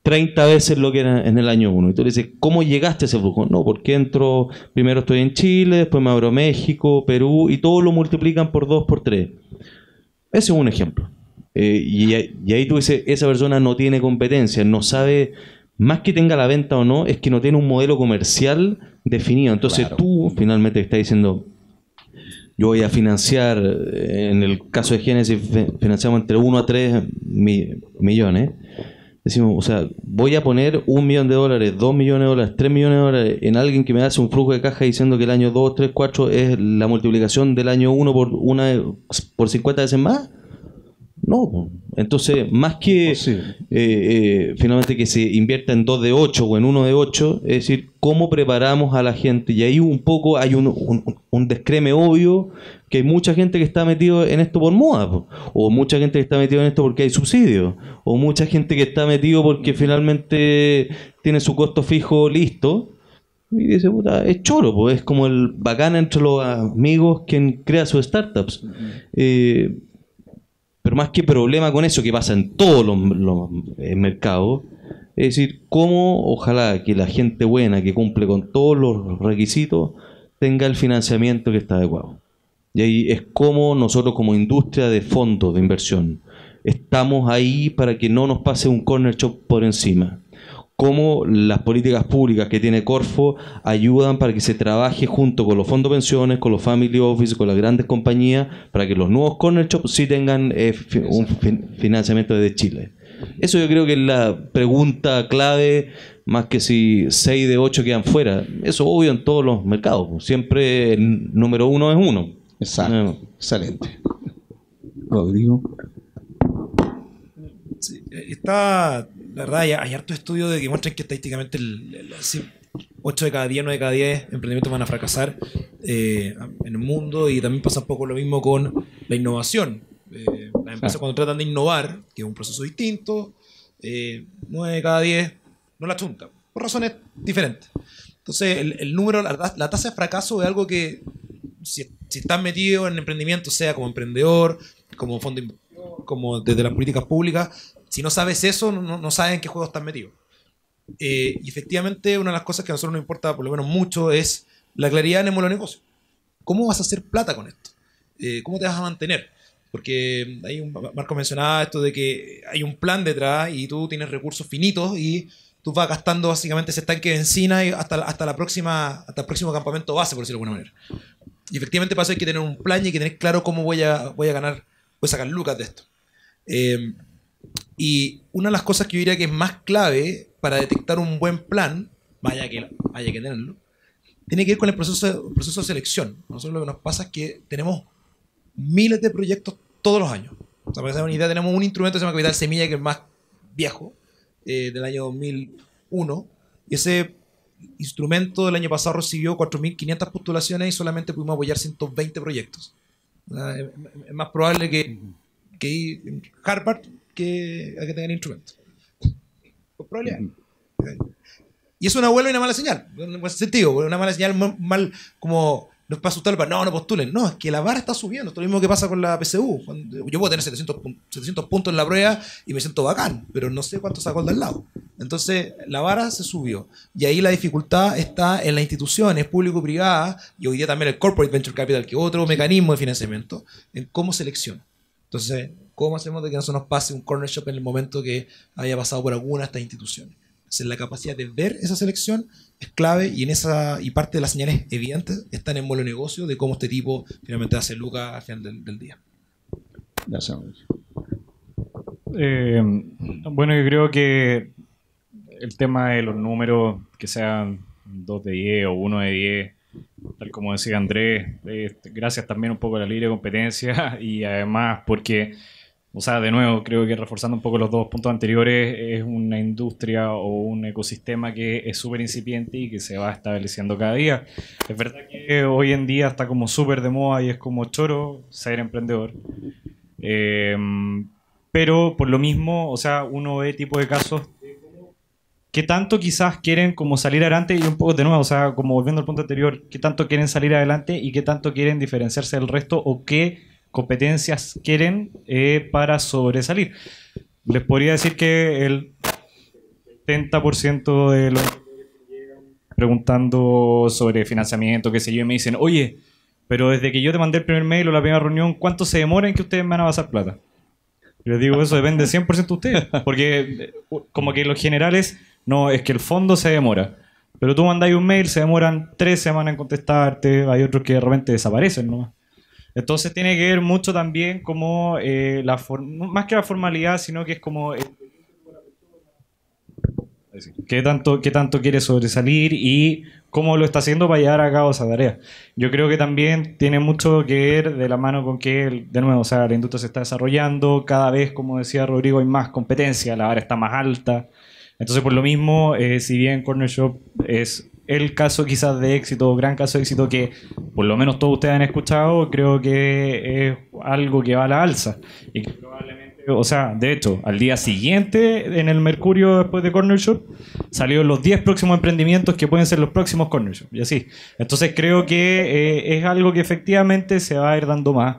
30 veces lo que era en el año 1. Y tú le dices, ¿cómo llegaste a ese flujo? No, porque primero estoy en Chile, después me abro México, Perú, y todo lo multiplican por 2, por 3. Ese es un ejemplo. Y ahí tú dices, esa persona no tiene competencia, no sabe, más que tenga la venta o no, es que no tiene un modelo comercial definido. Entonces claro, tú finalmente estás diciendo, yo voy a financiar, en el caso de Génesis financiamos entre 1 a 3 millones. Decimos, o sea, voy a poner $1 millón, $2 millones, $3 millones en alguien que me hace un flujo de caja diciendo que el año 2, 3, 4 es la multiplicación del año 1 por 50 veces más. No, entonces más que finalmente que se invierta en 2 de 8 o en 1 de 8, es decir, cómo preparamos a la gente. Y ahí un poco hay un descreme obvio, que hay mucha gente que está metido en esto por moda, o mucha gente que está metido en esto porque hay subsidios, o mucha gente que está metido porque finalmente tiene su costo fijo listo. Y dice, puta, es choro, pues es como el bacán entre los amigos quien crea sus startups. Pero más que problema con eso, que pasa en todos los mercados, es decir, cómo ojalá que la gente buena que cumple con todos los requisitos tenga el financiamiento que está adecuado. Y ahí es como nosotros como industria de fondos de inversión estamos ahí para que no nos pase un corner shop por encima. Cómo las políticas públicas que tiene Corfo ayudan para que se trabaje junto con los fondos de pensiones, con los family office, con las grandes compañías, para que los nuevos corner shops sí tengan un financiamiento desde Chile. Eso yo creo que es la pregunta clave, más que si 6 de 8 quedan fuera. Eso es obvio en todos los mercados. Siempre el número 1 es 1. Exacto. Excelente. Rodrigo. Sí, la verdad, hay harto estudios que muestran que estadísticamente 8 de cada 10, 9 de cada 10 emprendimientos van a fracasar en el mundo, y también pasa un poco lo mismo con la innovación. Las empresas cuando tratan de innovar, que es un proceso distinto, 9 de cada 10 no la chuntan, por razones diferentes. Entonces, el número, la tasa de fracaso es algo que, si estás metido en emprendimiento, sea como emprendedor, como fondo, como desde las políticas públicas, si no sabes eso, no sabes en qué juego estás metido. Y efectivamente, una de las cosas que a nosotros nos importa, por lo menos mucho, es la claridad en el modelo de negocio. ¿Cómo vas a hacer plata con esto? ¿Cómo te vas a mantener? Porque Marco mencionaba esto de que hay un plan detrás y tú tienes recursos finitos y tú vas gastando básicamente ese tanque de benzina hasta el próximo campamento base, por decirlo de alguna manera. Y efectivamente pasa, hay que tener un plan y hay que tener claro cómo voy a sacar lucas de esto. Y una de las cosas que yo diría que es más clave para detectar un buen plan, vaya que tenerlo, tiene que ver con el proceso de selección. Nosotros lo que nos pasa es que tenemos miles de proyectos todos los años. O sea, para que se den una idea, tenemos un instrumento que se llama Capital Semilla, que es más viejo, del año 2001, y ese instrumento del año pasado recibió 4.500 postulaciones y solamente pudimos apoyar 120 proyectos. Es más probable que Harvard que tenga el instrumento. Por probabilidad. Y es una buena y una mala señal, en buen sentido, una mala señal como no es para asustarlo, no postulen. No, es que la vara está subiendo. Esto es lo mismo que pasa con la PSU. Yo puedo tener 700 puntos en la prueba y me siento bacán, pero no sé cuánto sacó el del lado. Entonces, la vara se subió. Y ahí la dificultad está en las instituciones público-privadas y hoy día también el Corporate Venture Capital, que es otro mecanismo de financiamiento, en cómo selecciona. Entonces, ¿cómo hacemos de que no se nos pase un corner shop en el momento que haya pasado por alguna de estas instituciones? Entonces, la capacidad de ver esa selección es clave y parte de las señales evidentes están en modelo de negocio de cómo este tipo finalmente hace lucas al final del día. Gracias. Bueno, yo creo que el tema de los números, que sean 2 de 10 o 1 de 10, tal como decía Andrés, gracias también un poco a la libre competencia y además porque, o sea, de nuevo, creo que reforzando un poco los dos puntos anteriores, es una industria o un ecosistema que es súper incipiente y que se va estableciendo cada día. Es verdad que hoy en día está como súper de moda y es como choro ser emprendedor. Pero por lo mismo, o sea, uno ve tipo de casos que tanto quizás quieren como salir adelante y un poco de nuevo, o sea, como volviendo al punto anterior, qué tanto quieren salir adelante y qué tanto quieren diferenciarse del resto o qué competencias quieren para sobresalir. Les podría decir que el 70% de los preguntando sobre financiamiento, qué sé yo, y me dicen, oye, pero desde que yo te mandé el primer mail o la primera reunión, ¿cuánto se demora en que ustedes me van a pasar plata? Y les digo, eso depende 100% de ustedes, porque como que los generales, no, es que el fondo se demora. Pero tú mandáis un mail, se demoran 3 semanas en contestarte, hay otros que de repente desaparecen nomás. Entonces tiene que ver mucho también como más que la formalidad, sino que es como qué tanto quiere sobresalir y cómo lo está haciendo para llevar a cabo esa tarea. Yo creo que también tiene mucho que ver de la mano con que, de nuevo, o sea, la industria se está desarrollando, cada vez, como decía Rodrigo, hay más competencia, la vara está más alta. Entonces, por lo mismo, si bien Corner Shop es el caso quizás de éxito, gran caso de éxito que por lo menos todos ustedes han escuchado, creo que es algo que va a la alza y que probablemente, o sea, de hecho, al día siguiente en el Mercurio después de Corner Shop salieron los 10 próximos emprendimientos que pueden ser los próximos Corner Shop y así. Entonces creo que es algo que efectivamente se va a ir dando más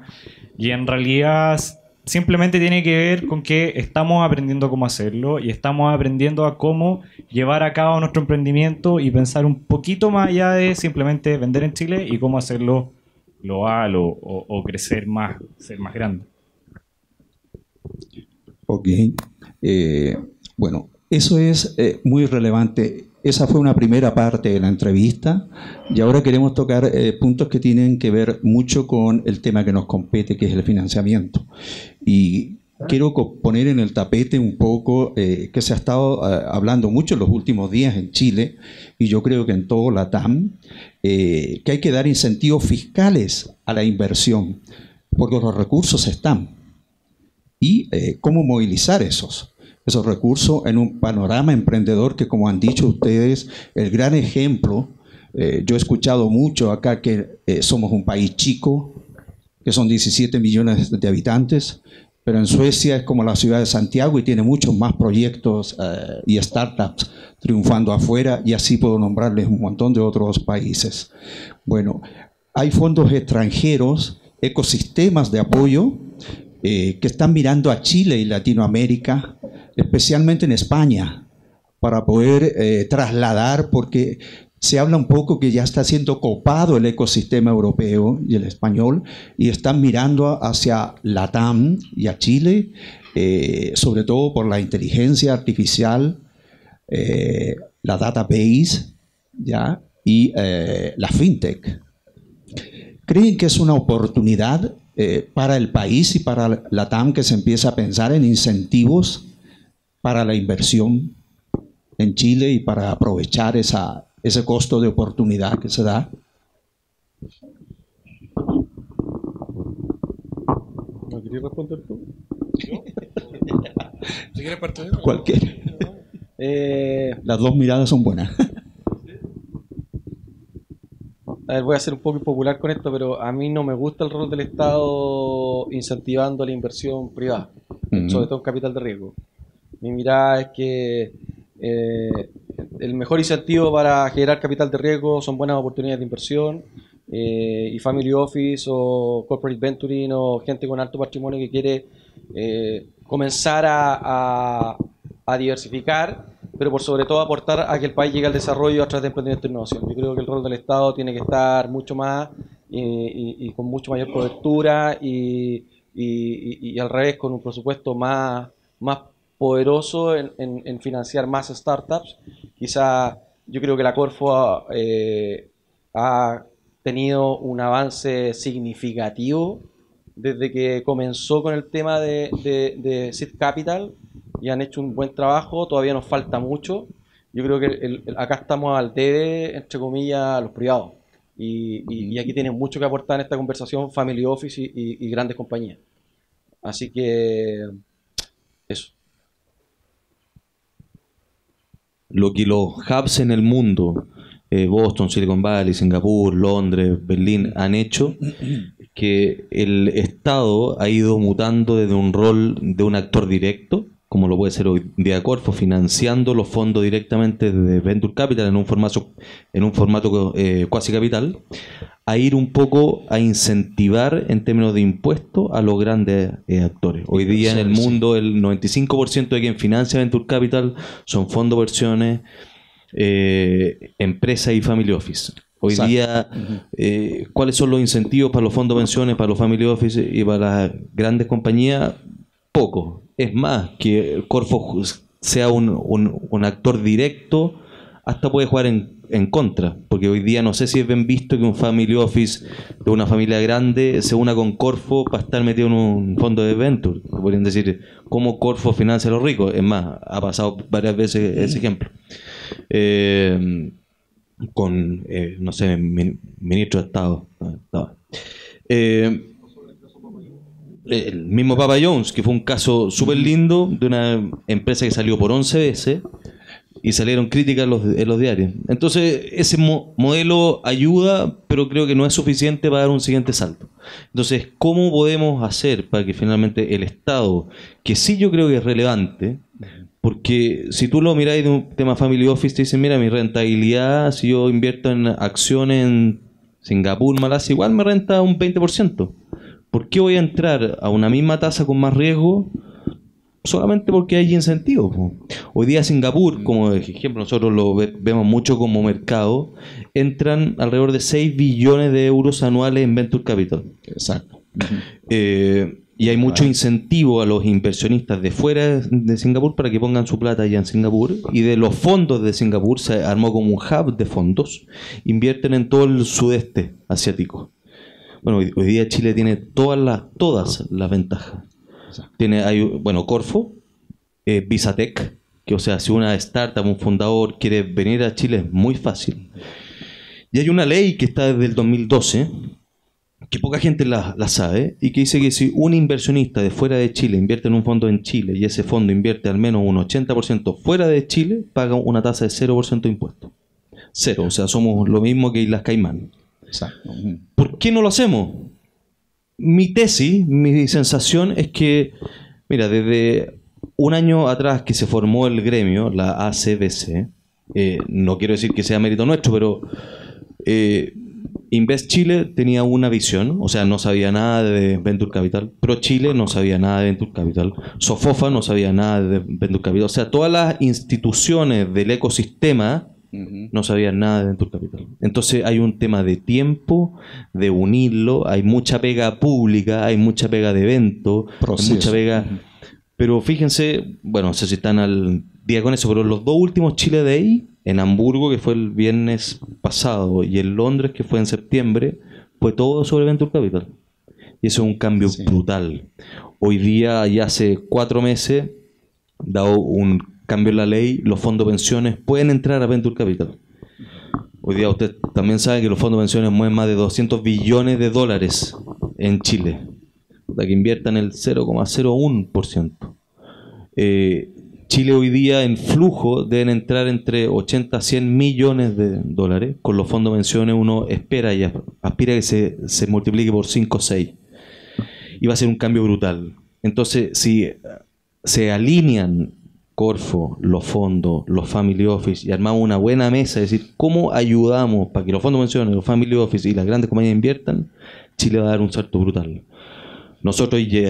y en realidad simplemente tiene que ver con que estamos aprendiendo cómo hacerlo y estamos aprendiendo a cómo llevar a cabo nuestro emprendimiento y pensar un poquito más allá de simplemente vender en Chile y cómo hacerlo global o crecer más, ser más grande. Ok. Bueno, eso es muy relevante. Esa fue una primera parte de la entrevista y ahora queremos tocar puntos que tienen que ver mucho con el tema que nos compete, que es el financiamiento. Y quiero poner en el tapete un poco que se ha estado hablando mucho en los últimos días en Chile y yo creo que en todo LATAM, que hay que dar incentivos fiscales a la inversión porque los recursos están. Y cómo movilizar esos recursos en un panorama emprendedor que, como han dicho ustedes, el gran ejemplo, yo he escuchado mucho acá que somos un país chico, que son 17 millones de habitantes, pero en Suecia es como la ciudad de Santiago y tiene muchos más proyectos y startups triunfando afuera y así puedo nombrarles un montón de otros países. Bueno, hay fondos extranjeros, ecosistemas de apoyo que están mirando a Chile y Latinoamérica, especialmente en España, para poder trasladar, porque se habla un poco que ya está siendo copado el ecosistema europeo y el español, y están mirando hacia LATAM y a Chile, sobre todo por la inteligencia artificial, la database, ¿ya? Y la fintech. ¿Creen que es una oportunidad para el país y para LATAM que se empieza a pensar en incentivos para la inversión en Chile y para aprovechar ese costo de oportunidad que se da? ¿No querías responder tú? ¿Si quieres partir? Cualquiera. Las dos miradas son buenas. A ver, voy a ser un poco impopular con esto, pero a mí no me gusta el rol del Estado incentivando la inversión privada, sobre todo en capital de riesgo. Mi mirada es que el mejor incentivo para generar capital de riesgo son buenas oportunidades de inversión y family office o corporate venturing o gente con alto patrimonio que quiere comenzar a diversificar, pero por sobre todo aportar a que el país llegue al desarrollo a través de emprendimiento e innovación. Yo creo que el rol del Estado tiene que estar mucho más y con mucho mayor cobertura y al revés, con un presupuesto más poderoso en financiar más startups. Quizá yo creo que la Corfo ha tenido un avance significativo desde que comenzó con el tema de Seed Capital y han hecho un buen trabajo. Todavía nos falta mucho. Yo creo que acá estamos al debe, entre comillas, a los privados. Y aquí tienen mucho que aportar en esta conversación family office y grandes compañías. Así que eso. Lo que los hubs en el mundo, Boston, Silicon Valley, Singapur, Londres, Berlín, han hecho que el Estado ha ido mutando desde un rol de un actor directo, como lo puede ser hoy día Corfo, financiando los fondos directamente de Venture Capital en un formato cuasi capital, a ir un poco a incentivar en términos de impuestos a los grandes actores. Hoy día en el mundo el 95% de quien financia Venture Capital son fondos, versiones, empresas y family office. Hoy día, ¿cuáles son los incentivos para los fondos de pensiones, para los family office y para las grandes compañías? Poco. Es más, que el Corfo sea un actor directo, hasta puede jugar en contra, porque hoy día no sé si es bien visto que un family office de una familia grande se una con Corfo para estar metido en un fondo de venture. Podrían decir, ¿cómo Corfo financia a los ricos? Es más, ha pasado varias veces ese ejemplo. Con, no sé, ministro de Estado. El mismo Papa John's, que fue un caso súper lindo de una empresa que salió por 11 veces y salieron críticas en los diarios. Entonces, ese modelo ayuda, pero creo que no es suficiente para dar un siguiente salto. Entonces, ¿cómo podemos hacer para que finalmente el Estado, que sí yo creo que es relevante, porque si tú lo miráis de un tema family office, te dicen, mira, mi rentabilidad, si yo invierto en acciones en Singapur, Malasia, igual me renta un 20%. ¿Por qué voy a entrar a una misma tasa con más riesgo? Solamente porque hay incentivos. Hoy día Singapur, como ejemplo, nosotros lo vemos mucho como mercado, entran alrededor de 6 billones de euros anuales en Venture Capital. Exacto. Y hay mucho incentivo a los inversionistas de fuera de Singapur para que pongan su plata allá en Singapur. Y de los fondos de Singapur se armó como un hub de fondos. Invierten en todo el sudeste asiático. Bueno, hoy día Chile tiene todas las ventajas. Bueno, Corfo, Visatech, que o sea, si una startup, un fundador quiere venir a Chile es muy fácil. Y hay una ley que está desde el 2012, que poca gente la sabe, y que dice que si un inversionista de fuera de Chile invierte en un fondo en Chile y ese fondo invierte al menos un 80% fuera de Chile, paga una tasa de 0% de impuestos. Cero, o sea, somos lo mismo que Islas Caimán. Exacto. ¿Por qué no lo hacemos? Mi tesis, mi sensación es que, mira, desde un año atrás que se formó el gremio, la ACBC, no quiero decir que sea mérito nuestro, pero Invest Chile tenía una visión, o sea, no sabía nada de Venture Capital. Pro Chile no sabía nada de Venture Capital. Sofofa no sabía nada de Venture Capital. O sea, todas las instituciones del ecosistema no sabían nada de Venture Capital. Entonces hay un tema de tiempo, de unirlo. Hay mucha pega pública, hay mucha pega de evento, hay mucha pega... Pero fíjense, bueno, no sé si están al día con eso, pero los dos últimos Chile Day, en Hamburgo, que fue el viernes pasado, y en Londres, que fue en septiembre, fue todo sobre Venture Capital. Y eso es un cambio brutal. Hoy día, ya hace 4 meses, dado un cambio en la ley, los fondos de pensiones pueden entrar a Venture Capital. Hoy día usted también sabe que los fondos de pensiones mueven más de 200 billones de dólares en Chile, para que inviertan el 0,01%. Chile hoy día en flujo deben entrar entre 80 a 100 millones de dólares. Con los fondos de pensiones uno espera y aspira que se multiplique por 5 o 6. Y va a ser un cambio brutal. Entonces, si se alinean Corfo, los fondos, los family office, y armamos una buena mesa, es decir, cómo ayudamos para que los fondos pensiones, los family office y las grandes compañías inviertan, Chile va a dar un salto brutal. Nosotros, y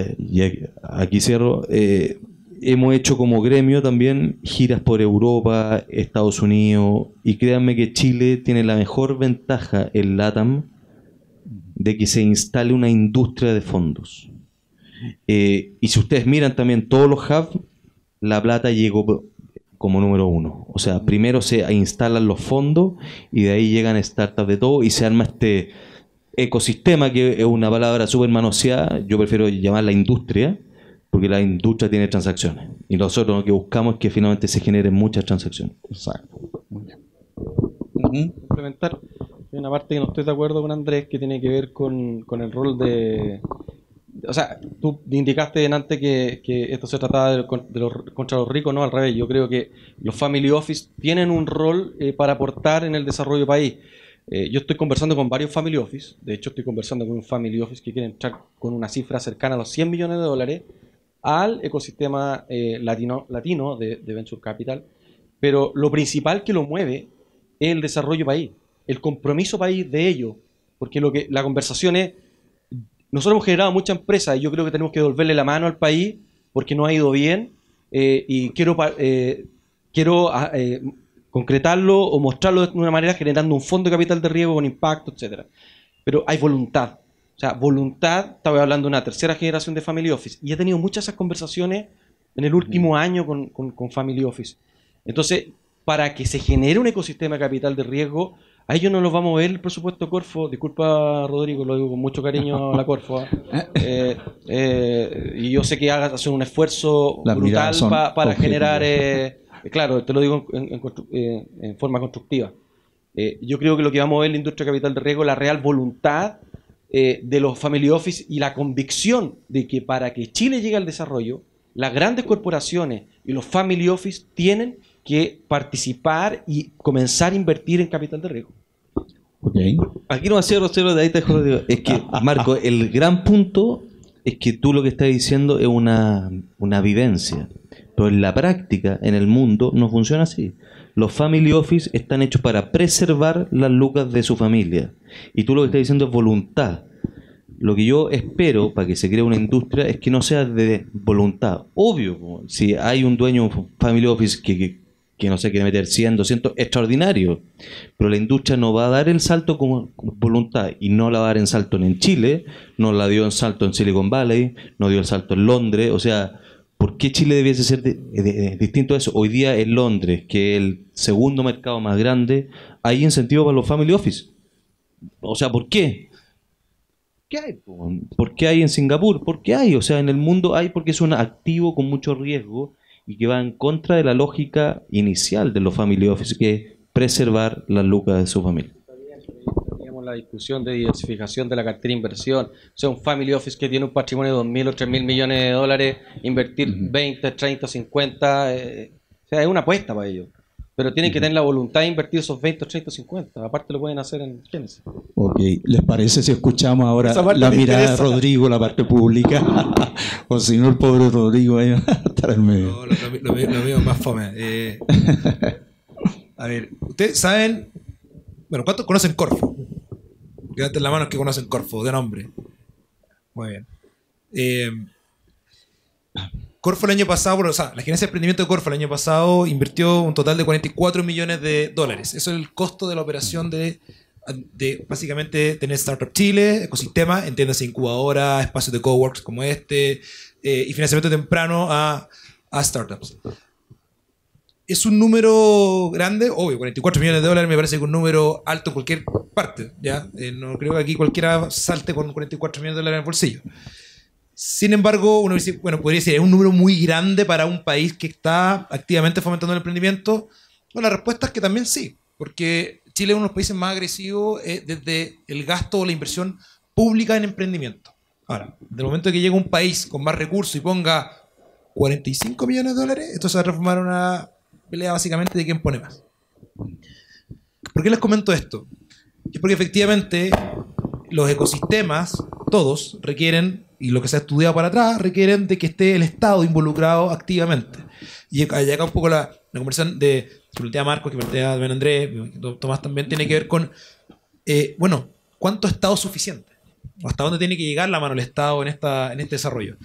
aquí cierro, hemos hecho como gremio también giras por Europa, Estados Unidos, y créanme que Chile tiene la mejor ventaja en LATAM de que se instale una industria de fondos. Y si ustedes miran también todos los hubs, La Plata llegó como número 1. O sea, primero se instalan los fondos y de ahí llegan startups de todo y se arma este ecosistema, que es una palabra súper manoseada. Yo prefiero llamarla industria, porque la industria tiene transacciones. Y nosotros lo que buscamos es que finalmente se generen muchas transacciones. Exacto. Muy bien. Complementar. Hay una parte que no estoy de acuerdo con Andrés, que tiene que ver con el rol de... O sea, tú indicaste antes que esto se trataba contra los ricos, no, al revés. Yo creo que los family office tienen un rol para aportar en el desarrollo del país. Yo estoy conversando con varios family office. De hecho, estoy conversando con un family office que quiere entrar con una cifra cercana a los $100 millones al ecosistema latino de Venture Capital. Pero lo principal que lo mueve es el desarrollo país, el compromiso país de ellos. Porque la conversación es... Nosotros hemos generado mucha empresa y yo creo que tenemos que devolverle la mano al país porque no ha ido bien, y quiero concretarlo o mostrarlo de una manera generando un fondo de capital de riesgo con impacto, etcétera. Pero hay voluntad. O sea, voluntad, estaba hablando de una tercera generación de Family Office y he tenido muchas esas conversaciones en el último año con Family Office. Entonces, para que se genere un ecosistema de capital de riesgo, a ellos no los vamos a ver el presupuesto Corfo. Disculpa, Rodrigo, lo digo con mucho cariño a la Corfo. Y yo sé que hace un esfuerzo brutal para generar... claro, te lo digo en forma constructiva. Yo creo que lo que vamos a ver en la industria de capital de riesgo es la real voluntad de los family office y la convicción de que para que Chile llegue al desarrollo, las grandes corporaciones y los family office tienen que participar y comenzar a invertir en capital de riesgo. Okay. Aquí no va a ser de ahí te digo. Es que, Marco, el gran punto es que tú lo que estás diciendo es una vivencia. Pero en la práctica, en el mundo, no funciona así. Los family office están hechos para preservar las lucas de su familia. Y tú lo que estás diciendo es voluntad. Lo que yo espero para que se cree una industria es que no sea de voluntad. Obvio, si hay un dueño de un family office que no sé, quiere meter 100, 200, extraordinario. Pero la industria no va a dar el salto con voluntad y no la va a dar en salto en Chile, no la dio en salto en Silicon Valley, no dio el salto en Londres. O sea, ¿por qué Chile debiese ser distinto a eso? Hoy día en Londres, que es el segundo mercado más grande, hay incentivos para los family office. O sea, ¿por qué? ¿Qué hay? ¿Por qué hay en Singapur? ¿Por qué hay? O sea, en el mundo hay porque es un activo con mucho riesgo y que va en contra de la lógica inicial de los family office, que es preservar las lucas de su familia. Teníamos la discusión de diversificación de la cartera de inversión. O sea, un family office que tiene un patrimonio de 2.000 o 3.000 millones de dólares, invertir 20, 30, 50, o sea, es una apuesta para ellos. Pero tienen que tener la voluntad de invertir esos 20, 30, 50. Aparte lo pueden hacer en Genesis. Ok, ¿les parece si escuchamos ahora la mirada de Rodrigo, la parte pública? O si no, el pobre Rodrigo ahí va a estar en medio. No, lo mío es más fome. A ver, ustedes saben... Bueno, ¿cuántos conocen Corfo? Levanten la mano que conocen Corfo, de nombre. Muy bien. Corfo el año pasado, o sea, la gerencia de emprendimiento de Corfo el año pasado invirtió un total de $44 millones. Eso es el costo de la operación de básicamente tener Startup Chile, ecosistema, entiéndase incubadora, espacios de coworks como este, y financiamiento temprano a startups. Es un número grande, obvio, $44 millones me parece que es un número alto en cualquier parte, ¿ya? No creo que aquí cualquiera salte con $44 millones en el bolsillo. Sin embargo, uno dice, bueno, podría decir, ¿es un número muy grande para un país que está activamente fomentando el emprendimiento? Bueno, la respuesta es que también sí, porque Chile es uno de los países más agresivos desde el gasto o la inversión pública en emprendimiento. Ahora, del momento que llega un país con más recursos y ponga $45 millones, esto se va a transformar en una pelea básicamente de quién pone más. ¿Por qué les comento esto? Es porque efectivamente los ecosistemas, todos, requieren, y lo que se ha estudiado para atrás, requieren de que esté el Estado involucrado activamente. Y acá un poco la conversación que plantea Marcos, que plantea Ben Andrés, Tomás también tiene que ver con, bueno, ¿cuánto Estado es suficiente? ¿Hasta dónde tiene que llegar la mano del Estado en este desarrollo?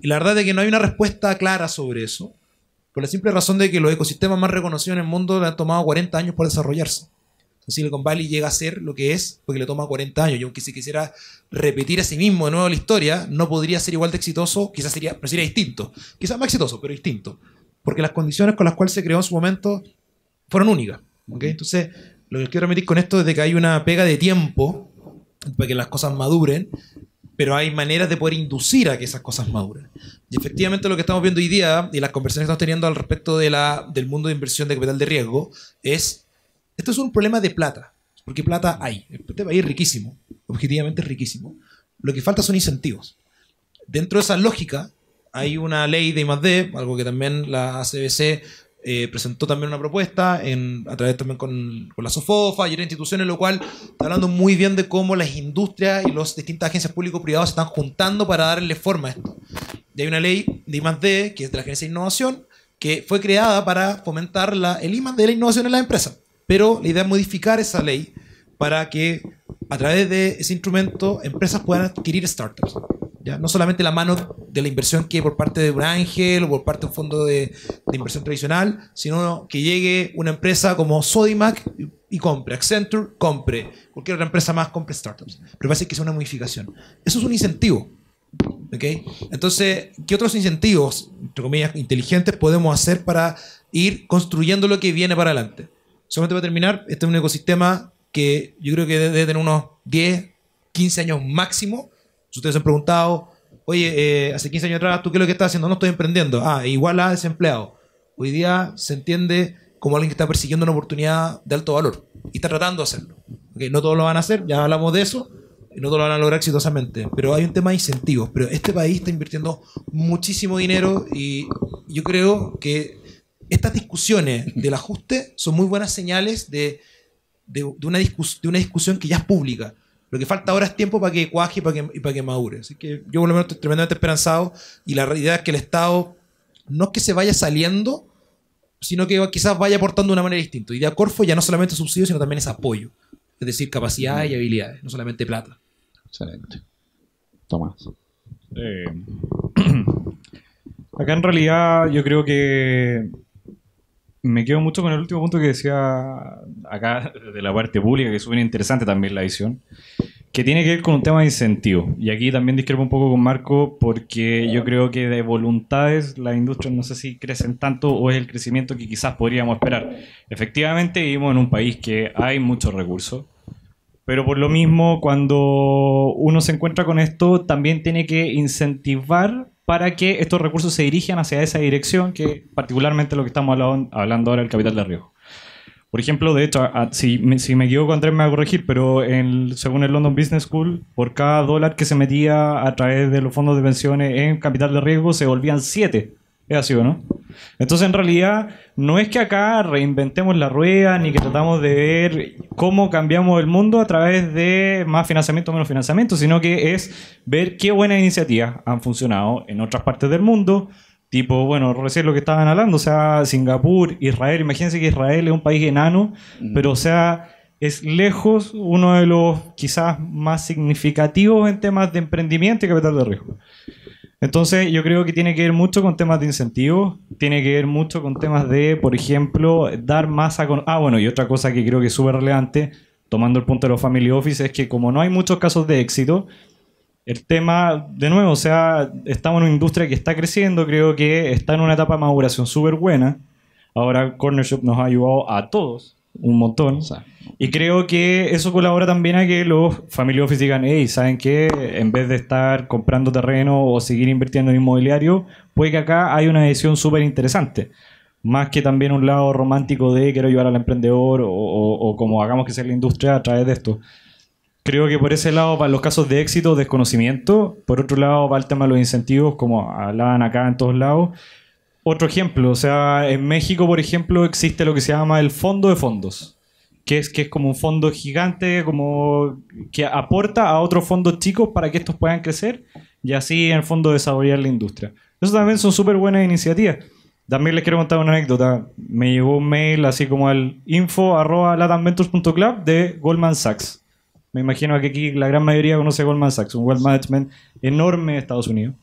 Y la verdad es que no hay una respuesta clara sobre eso, por la simple razón de que los ecosistemas más reconocidos en el mundo le han tomado 40 años por desarrollarse. Silicon Valley llega a ser lo que es porque le toma 40 años, y aunque se quisiera repetir a sí mismo de nuevo la historia, no podría ser igual de exitoso, quizás sería distinto, quizás más exitoso, pero distinto, porque las condiciones con las cuales se creó en su momento fueron únicas, ¿okay? Entonces, lo que quiero remitir con esto es de que hay una pega de tiempo para que las cosas maduren, pero hay maneras de poder inducir a que esas cosas maduren. Y efectivamente lo que estamos viendo hoy día, y las conversaciones que estamos teniendo al respecto del mundo de inversión de capital de riesgo, esto es un problema de plata, porque plata hay. Este país es riquísimo, objetivamente es riquísimo. Lo que falta son incentivos. Dentro de esa lógica hay una ley de I+D, algo que también la ACBC presentó también una propuesta a través también con la SOFOFA y otras instituciones, lo cual está hablando muy bien de cómo las industrias y las distintas agencias público-privadas se están juntando para darle forma a esto. Y hay una ley de I+D, que es de la Agencia de Innovación, que fue creada para fomentar el I+D de la innovación en las empresas. Pero la idea es modificar esa ley para que a través de ese instrumento empresas puedan adquirir startups. ¿Ya? No solamente la mano de la inversión que por parte de un ángel o por parte de un fondo de inversión tradicional, sino que llegue una empresa como Sodimac y compre, Accenture compre, cualquier otra empresa más compre startups. Pero parece que es una modificación. Eso es un incentivo. ¿Okay? Entonces, ¿qué otros incentivos, entre comillas, inteligentes podemos hacer para ir construyendo lo que viene para adelante? Solamente para terminar, este es un ecosistema que yo creo que debe tener unos 10, 15 años máximo. Si ustedes se han preguntado, oye, hace 15 años atrás, ¿tú qué es lo que estás haciendo? No, estoy emprendiendo. Igual a desempleado. Hoy día se entiende como alguien que está persiguiendo una oportunidad de alto valor y está tratando de hacerlo. ¿Okay? No todos lo van a hacer, ya hablamos de eso, y no todos lo van a lograr exitosamente. Pero hay un tema de incentivos. Pero este país está invirtiendo muchísimo dinero y yo creo que estas discusiones del ajuste son muy buenas señales de una discusión que ya es pública. Lo que falta ahora es tiempo para que cuaje y para que madure. Así que yo por lo menos estoy tremendamente esperanzado, y la realidad es que el Estado no es que se vaya saliendo, sino que quizás vaya aportando de una manera distinta. Y de Corfo ya no solamente subsidio, sino también es apoyo. Es decir, capacidades y habilidades, no solamente plata. Excelente. Tomás. Acá en realidad yo creo que me quedo mucho con el último punto que decía acá de la parte pública, que es súper interesante también la visión, que tiene que ver con un tema de incentivo. Y aquí también discrepo un poco con Marco, porque yo creo que de voluntades las industrias no sé si crecen tanto o es el crecimiento que quizás podríamos esperar. Efectivamente vivimos en un país que hay muchos recursos, pero por lo mismo cuando uno se encuentra con esto también tiene que incentivar para que estos recursos se dirijan hacia esa dirección, que particularmente lo que estamos hablando ahora, el capital de riesgo. Por ejemplo, de hecho, si me equivoco, Andrés me va a corregir, pero según el London Business School, por cada dólar que se metía a través de los fondos de pensiones en capital de riesgo, se volvían 7. Es así, ¿o no? Entonces, en realidad, no es que acá reinventemos la rueda, ni que tratamos de ver cómo cambiamos el mundo a través de más financiamiento o menos financiamiento, sino que es ver qué buenas iniciativas han funcionado en otras partes del mundo. Tipo, bueno, recién lo que estaban hablando, o sea, Singapur, Israel. Imagínense que Israel es un país enano, pero, o sea, es lejos uno de los quizás más significativos en temas de emprendimiento y capital de riesgo. Entonces, yo creo que tiene que ver mucho con temas de incentivos, tiene que ver mucho con temas de, por ejemplo, dar más a... bueno, y otra cosa que creo que es súper relevante, tomando el punto de los family office, es que como no hay muchos casos de éxito, el tema, de nuevo, o sea, estamos en una industria que está creciendo, creo que está en una etapa de maduración súper buena. Ahora Cornershop nos ha ayudado a todos un montón. Y creo que eso colabora también a que los family office digan, hey, ¿saben qué? En vez de estar comprando terreno o seguir invirtiendo en inmobiliario, puede que acá hay una decisión súper interesante. Más que también un lado romántico de quiero ayudar al emprendedor o como hagamos que sea la industria a través de esto. Creo que por ese lado, para los casos de éxito, desconocimiento. Por otro lado, para el tema de los incentivos, como hablaban acá en todos lados. Otro ejemplo, o sea, en México, por ejemplo, existe lo que se llama el fondo de fondos, que es como un fondo gigante como que aporta a otros fondos chicos para que estos puedan crecer y así en el fondo desarrollar la industria. Eso también son súper buenas iniciativas. También les quiero contar una anécdota. Me llegó un mail así como al info@latamventures.club de Goldman Sachs. Me imagino que aquí la gran mayoría conoce Goldman Sachs, un wealth management enorme de Estados Unidos.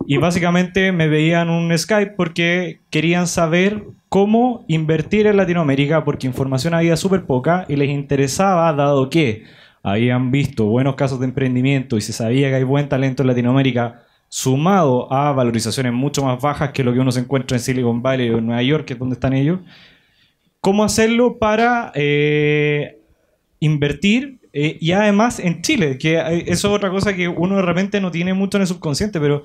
Y básicamente me veían un Skype porque querían saber cómo invertir en Latinoamérica, porque información había súper poca y les interesaba, dado que habían visto buenos casos de emprendimiento y se sabía que hay buen talento en Latinoamérica, sumado a valorizaciones mucho más bajas que lo que uno se encuentra en Silicon Valley o en Nueva York, que es donde están ellos. ¿Cómo hacerlo para invertir? Y además en Chile, que eso es otra cosa que uno de repente no tiene mucho en el subconsciente, pero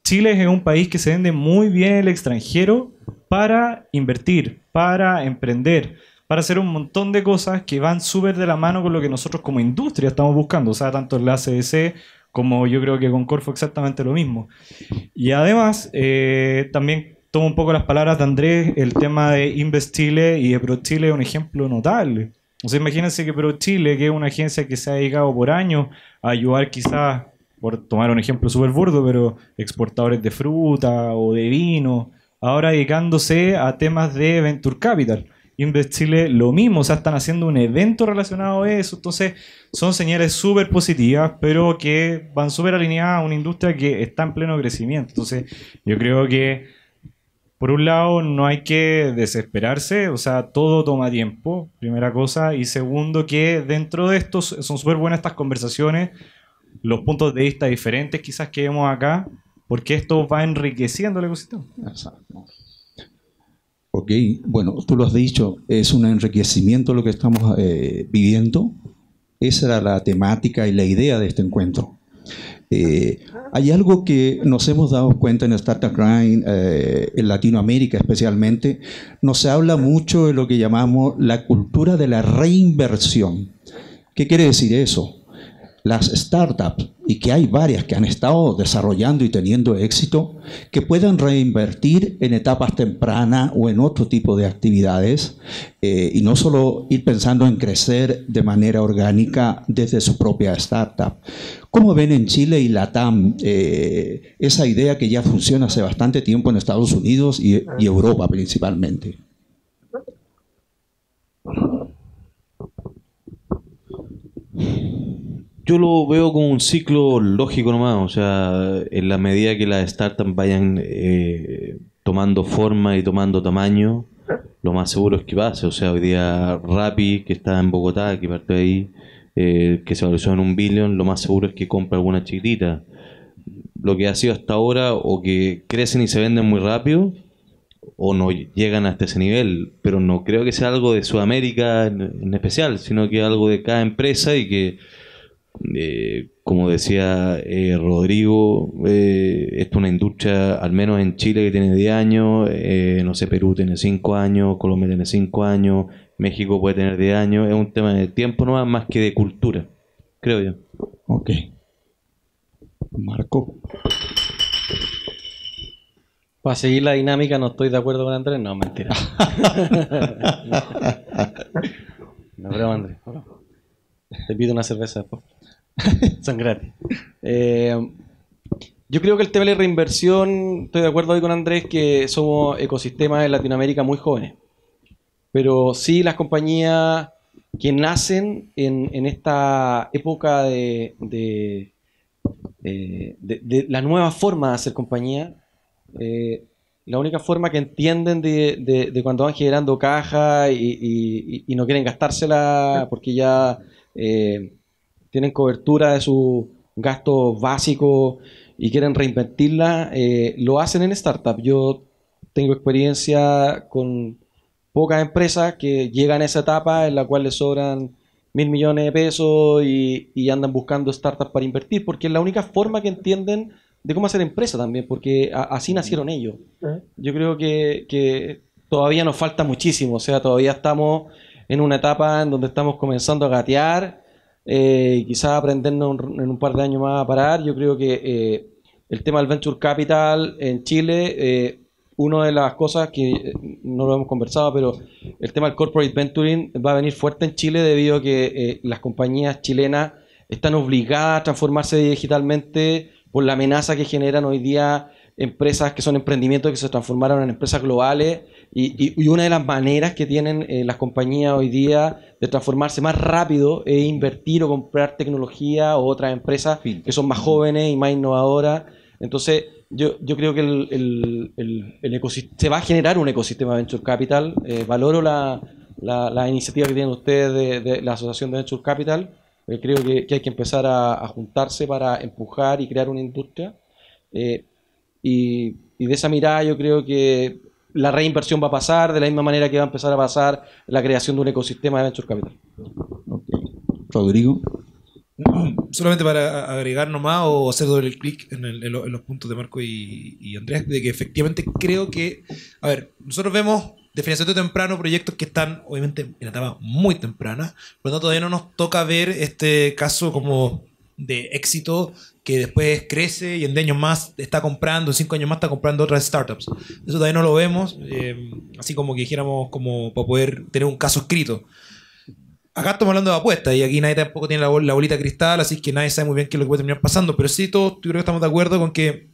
Chile es un país que se vende muy bien en el extranjero para invertir, para emprender, para hacer un montón de cosas que van súper de la mano con lo que nosotros como industria estamos buscando. O sea, tanto en la CDC como yo creo que con Corfo exactamente lo mismo. Y además, también tomo un poco las palabras de Andrés, el tema de Invest Chile y de Pro Chile es un ejemplo notable. O sea, imagínense que Pro Chile, que es una agencia que se ha dedicado por años a ayudar quizás, por tomar un ejemplo súper burdo, pero exportadores de fruta o de vino, ahora dedicándose a temas de Venture Capital. Invest Chile lo mismo, o sea, están haciendo un evento relacionado a eso, entonces son señales súper positivas, pero que van súper alineadas a una industria que está en pleno crecimiento. Entonces, yo creo que, por un lado, no hay que desesperarse, o sea, todo toma tiempo, primera cosa, y segundo, que dentro de esto son súper buenas estas conversaciones, los puntos de vista diferentes quizás que vemos acá, porque esto va enriqueciendo el ecosistema. Exacto. Ok, bueno, tú lo has dicho, es un enriquecimiento lo que estamos viviendo. Esa era la temática y la idea de este encuentro. Hay algo que nos hemos dado cuenta en Startup Grind, en Latinoamérica especialmente, nos habla mucho de lo que llamamos la cultura de la reinversión. ¿Qué quiere decir eso? Las startups, y que hay varias que han estado desarrollando y teniendo éxito, que puedan reinvertir en etapas tempranas o en otro tipo de actividades, y no solo ir pensando en crecer de manera orgánica desde su propia startup. ¿Cómo ven en Chile y LATAM esa idea que ya funciona hace bastante tiempo en Estados Unidos y Europa principalmente? Yo lo veo como un ciclo lógico nomás, o sea, en la medida que las startups vayan tomando forma y tomando tamaño, lo más seguro es que pase. O sea, hoy día Rappi, que está en Bogotá, que parte de ahí, que se valorizó en $1 billón, lo más seguro es que compre alguna chiquitita. Lo que ha sido hasta ahora, o que crecen y se venden muy rápido, o no llegan hasta ese nivel, pero no creo que sea algo de Sudamérica en especial, sino que algo de cada empresa y que como decía Rodrigo, esta es una industria, al menos en Chile, que tiene 10 años, no sé, Perú tiene 5 años, Colombia tiene 5 años, México puede tener 10 años, es un tema de tiempo nomás, más que de cultura, creo yo. Ok. Marco. Para seguir la dinámica, no estoy de acuerdo con Andrés, no, mentira. No, broma, Andrés. Te pido una cerveza después. Son gratis. Yo creo que el tema de la reinversión, estoy de acuerdo hoy con Andrés que somos ecosistemas en Latinoamérica muy jóvenes. Pero sí las compañías que nacen en esta época de la nueva forma de hacer compañía, la única forma que entienden de cuando van generando caja y no quieren gastársela porque ya tienen cobertura de sus gastos básicos y quieren reinvertirla, lo hacen en startup. Yo tengo experiencia con pocas empresas que llegan a esa etapa en la cual les sobran 1.000 millones de pesos y andan buscando startups para invertir, porque es la única forma que entienden de cómo hacer empresa también, porque así nacieron ellos. Yo creo que todavía nos falta muchísimo, o sea, todavía estamos en una etapa en donde estamos comenzando a gatear, quizás aprendernos en un par de años más a parar. Yo creo que el tema del Venture Capital en Chile, una de las cosas que no lo hemos conversado, pero el tema del Corporate Venturing va a venir fuerte en Chile debido a que las compañías chilenas están obligadas a transformarse digitalmente por la amenaza que generan hoy día empresas que son emprendimientos que se transformaron en empresas globales y una de las maneras que tienen las compañías hoy día de transformarse más rápido es invertir o comprar tecnología o otras empresas que son más jóvenes y más innovadoras. Entonces yo creo que se va a generar un ecosistema de Venture Capital. Valoro la iniciativa que tienen ustedes de la Asociación de Venture Capital. Creo que hay que empezar a juntarse para empujar y crear una industria. Y de esa mirada yo creo que la reinversión va a pasar de la misma manera que va a empezar a pasar la creación de un ecosistema de Venture Capital. Okay. Rodrigo. Solamente para agregar nomás o hacer doble clic en los puntos de Marco y Andrés, de que efectivamente creo que, a ver, nosotros vemos de financiamiento temprano proyectos que están obviamente en la etapa muy temprana, por lo tanto todavía no nos toca ver este caso como de éxito que después crece y en 10 años más está comprando, en 5 años más está comprando otras startups. Eso todavía no lo vemos, así como que dijéramos como para poder tener un caso escrito. Acá estamos hablando de apuestas y aquí nadie tampoco tiene la bolita de cristal, así que nadie sabe muy bien qué es lo que puede terminar pasando, pero sí todos yo creo que estamos de acuerdo con que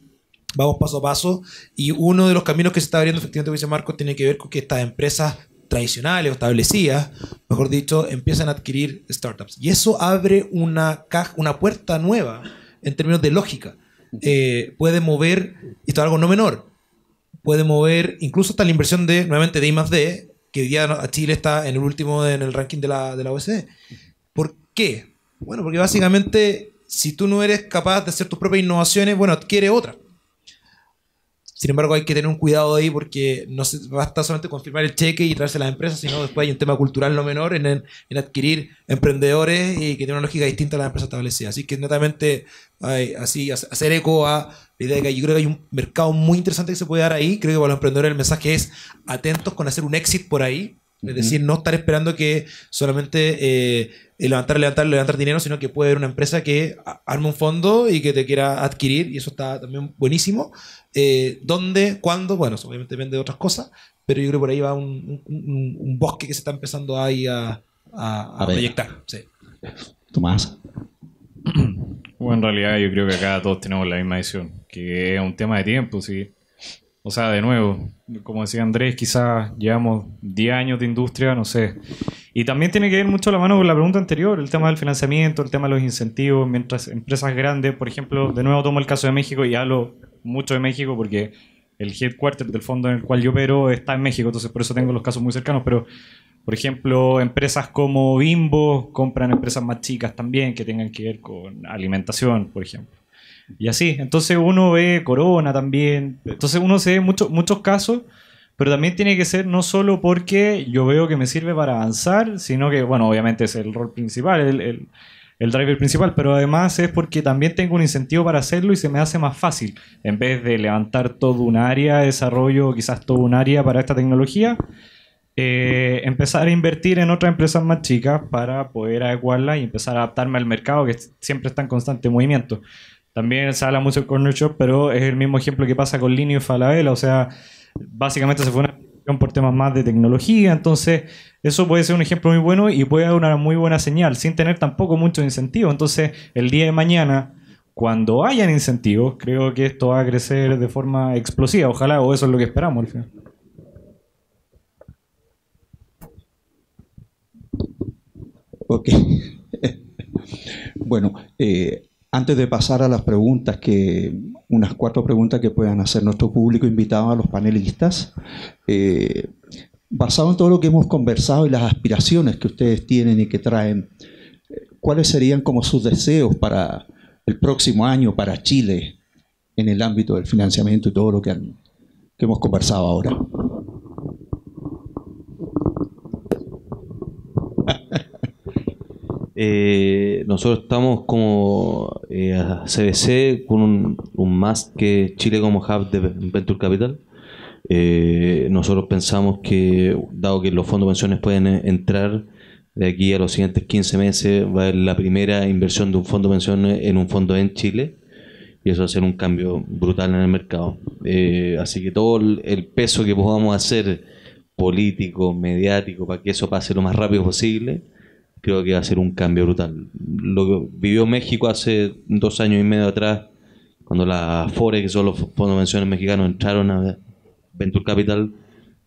vamos paso a paso y uno de los caminos que se está abriendo, efectivamente, como dice Marco, tiene que ver con que estas empresas tradicionales o establecidas, mejor dicho, empiezan a adquirir startups. Y eso abre una puerta nueva en términos de lógica. Puede mover, esto es algo no menor, puede mover incluso hasta la inversión de, nuevamente, de I+D, que hoy día Chile está en el último en el ranking de la OECD. ¿Por qué? Bueno, porque básicamente, si tú no eres capaz de hacer tus propias innovaciones, bueno, adquiere otra. Sin embargo, hay que tener un cuidado ahí porque no se basta solamente confirmar el cheque y traerse a las empresas, sino después hay un tema cultural no menor en adquirir emprendedores y que tienen una lógica distinta a las empresas establecidas. Así que netamente así hacer eco a la idea de que yo creo que hay un mercado muy interesante que se puede dar ahí. Creo que para los emprendedores el mensaje es atentos con hacer un exit por ahí. Es decir, no estar esperando que solamente levantar dinero, sino que puede haber una empresa que arme un fondo y que te quiera adquirir, y eso está también buenísimo. ¿Dónde? ¿Cuándo? Bueno, eso obviamente depende de otras cosas, pero yo creo que por ahí va un bosque que se está empezando ahí a proyectar. Sí. Tomás. Bueno, en realidad yo creo que acá todos tenemos la misma visión, que es un tema de tiempo, sí. O sea, de nuevo, como decía Andrés, quizás llevamos 10 años de industria, no sé. Y también tiene que ver mucho la mano con la pregunta anterior, el tema del financiamiento, el tema de los incentivos, mientras empresas grandes, por ejemplo, de nuevo tomo el caso de México y hablo mucho de México porque el headquarter del fondo en el cual yo opero está en México, entonces por eso tengo los casos muy cercanos, pero por ejemplo, empresas como Bimbo compran empresas más chicas también que tengan que ver con alimentación, por ejemplo. Y así, entonces uno ve Corona también, entonces uno se ve muchos casos, pero también tiene que ser no solo porque yo veo que me sirve para avanzar, sino que, bueno, obviamente es el rol principal, el driver principal, pero además es porque también tengo un incentivo para hacerlo y se me hace más fácil, en vez de levantar todo un área de desarrollo, quizás todo un área para esta tecnología, empezar a invertir en otras empresas más chicas para poder adecuarla y empezar a adaptarme al mercado que siempre está en constante movimiento. También se habla mucho de Corner Shop, pero es el mismo ejemplo que pasa con Linio y Falabella. O sea, básicamente se fue una discusión por temas más de tecnología. Entonces, eso puede ser un ejemplo muy bueno y puede dar una muy buena señal, sin tener tampoco mucho incentivo. Entonces, el día de mañana, cuando hayan incentivos, creo que esto va a crecer de forma explosiva. Ojalá, o eso es lo que esperamos al final. Ok. Bueno, antes de pasar a las preguntas, unas 4 preguntas que puedan hacer nuestro público invitado a los panelistas, basado en todo lo que hemos conversado y las aspiraciones que ustedes tienen y que traen, ¿cuáles serían como sus deseos para el próximo año, para Chile, en el ámbito del financiamiento y todo lo que hemos conversado ahora? Nosotros estamos como CBC con un más que Chile como hub de Venture Capital. Nosotros pensamos que, dado que los fondos de pensiones pueden entrar de aquí a los siguientes 15 meses, va a haber la primera inversión de un fondo de pensiones en un fondo en Chile, y eso va a ser un cambio brutal en el mercado. Así que todo el peso que podamos hacer político, mediático, para que eso pase lo más rápido posible, creo que va a ser un cambio brutal. Lo que vivió México hace 2 años y medio atrás cuando la FORE, que son los fondos de pensiones mexicanos, entraron a Venture Capital,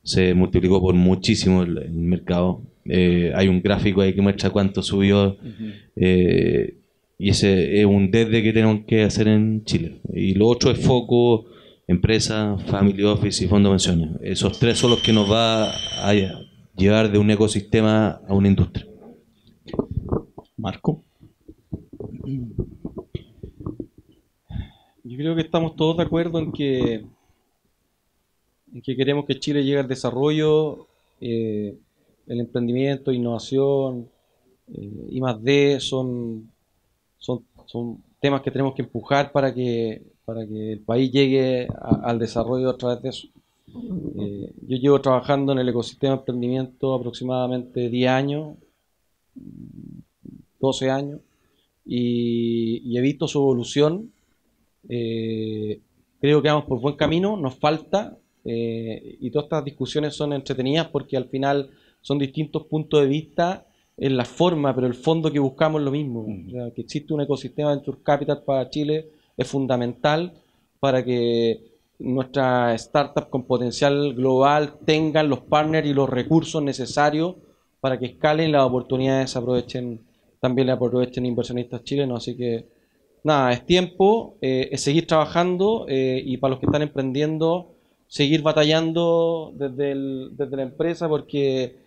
se multiplicó por muchísimo el mercado. Hay un gráfico ahí que muestra cuánto subió. Y ese es un desde que tenemos que hacer en Chile. Y lo otro es foco, empresa, family office y fondo de pensiones. Esos tres son los que nos va a llevar de un ecosistema a una industria. Marco. Yo creo que estamos todos de acuerdo en que queremos que Chile llegue al desarrollo, el emprendimiento, innovación, I+D son temas que tenemos que empujar para que el país llegue al desarrollo a través de eso. Yo llevo trabajando en el ecosistema de emprendimiento aproximadamente 10 años, 12 años, y he visto su evolución. Creo que vamos por buen camino, nos falta, y todas estas discusiones son entretenidas porque al final son distintos puntos de vista en la forma, pero el fondo que buscamos es lo mismo. O sea, que existe un ecosistema de Venture Capital para Chile es fundamental para que nuestras startups con potencial global tengan los partners y los recursos necesarios para que escalen y las oportunidades también las aprovechen inversionistas chilenos. Así que nada, es tiempo, es seguir trabajando, y para los que están emprendiendo, seguir batallando desde la empresa, porque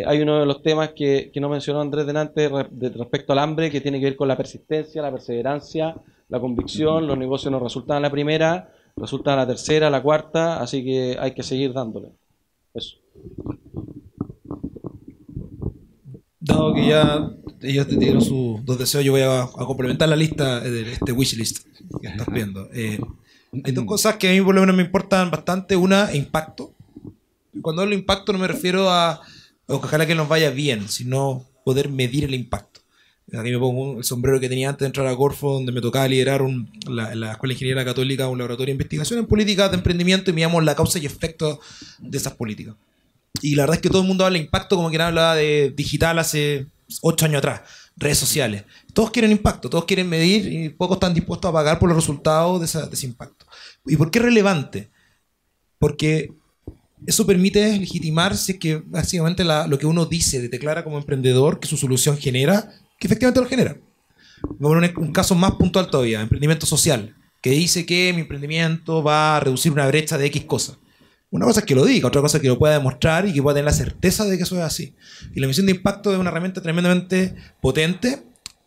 hay uno de los temas que no mencionó Andrés delante respecto al hambre, que tiene que ver con la persistencia, la perseverancia, la convicción. Los negocios no resultan a la primera, resultan a la tercera, a la cuarta, así que hay que seguir dándole. Eso. Dado que ya ellos te dieron sus dos deseos, yo voy a complementar la lista de este wishlist que estás viendo. Hay dos cosas que a mí por lo menos me importan bastante. Una, impacto. Cuando hablo de impacto no me refiero a ojalá que nos vaya bien, sino poder medir el impacto. Aquí me pongo el sombrero que tenía antes de entrar a Corfo, donde me tocaba liderar la Escuela de Ingeniería Católica, un laboratorio de investigación en políticas de emprendimiento, y miramos la causa y efecto de esas políticas. Y la verdad es que todo el mundo habla de impacto como quien hablaba de digital hace 8 años atrás, redes sociales. Todos quieren impacto, todos quieren medir, y pocos están dispuestos a pagar por los resultados de ese impacto. ¿Y por qué es relevante? Porque eso permite legitimar si es que básicamente lo que uno dice, declara como emprendedor que su solución genera, que efectivamente lo genera. Vamos a poner un caso más puntual todavía, emprendimiento social, que dice que mi emprendimiento va a reducir una brecha de X cosas. Una cosa es que lo diga, otra cosa es que lo pueda demostrar y que pueda tener la certeza de que eso es así. Y la misión de impacto es una herramienta tremendamente potente.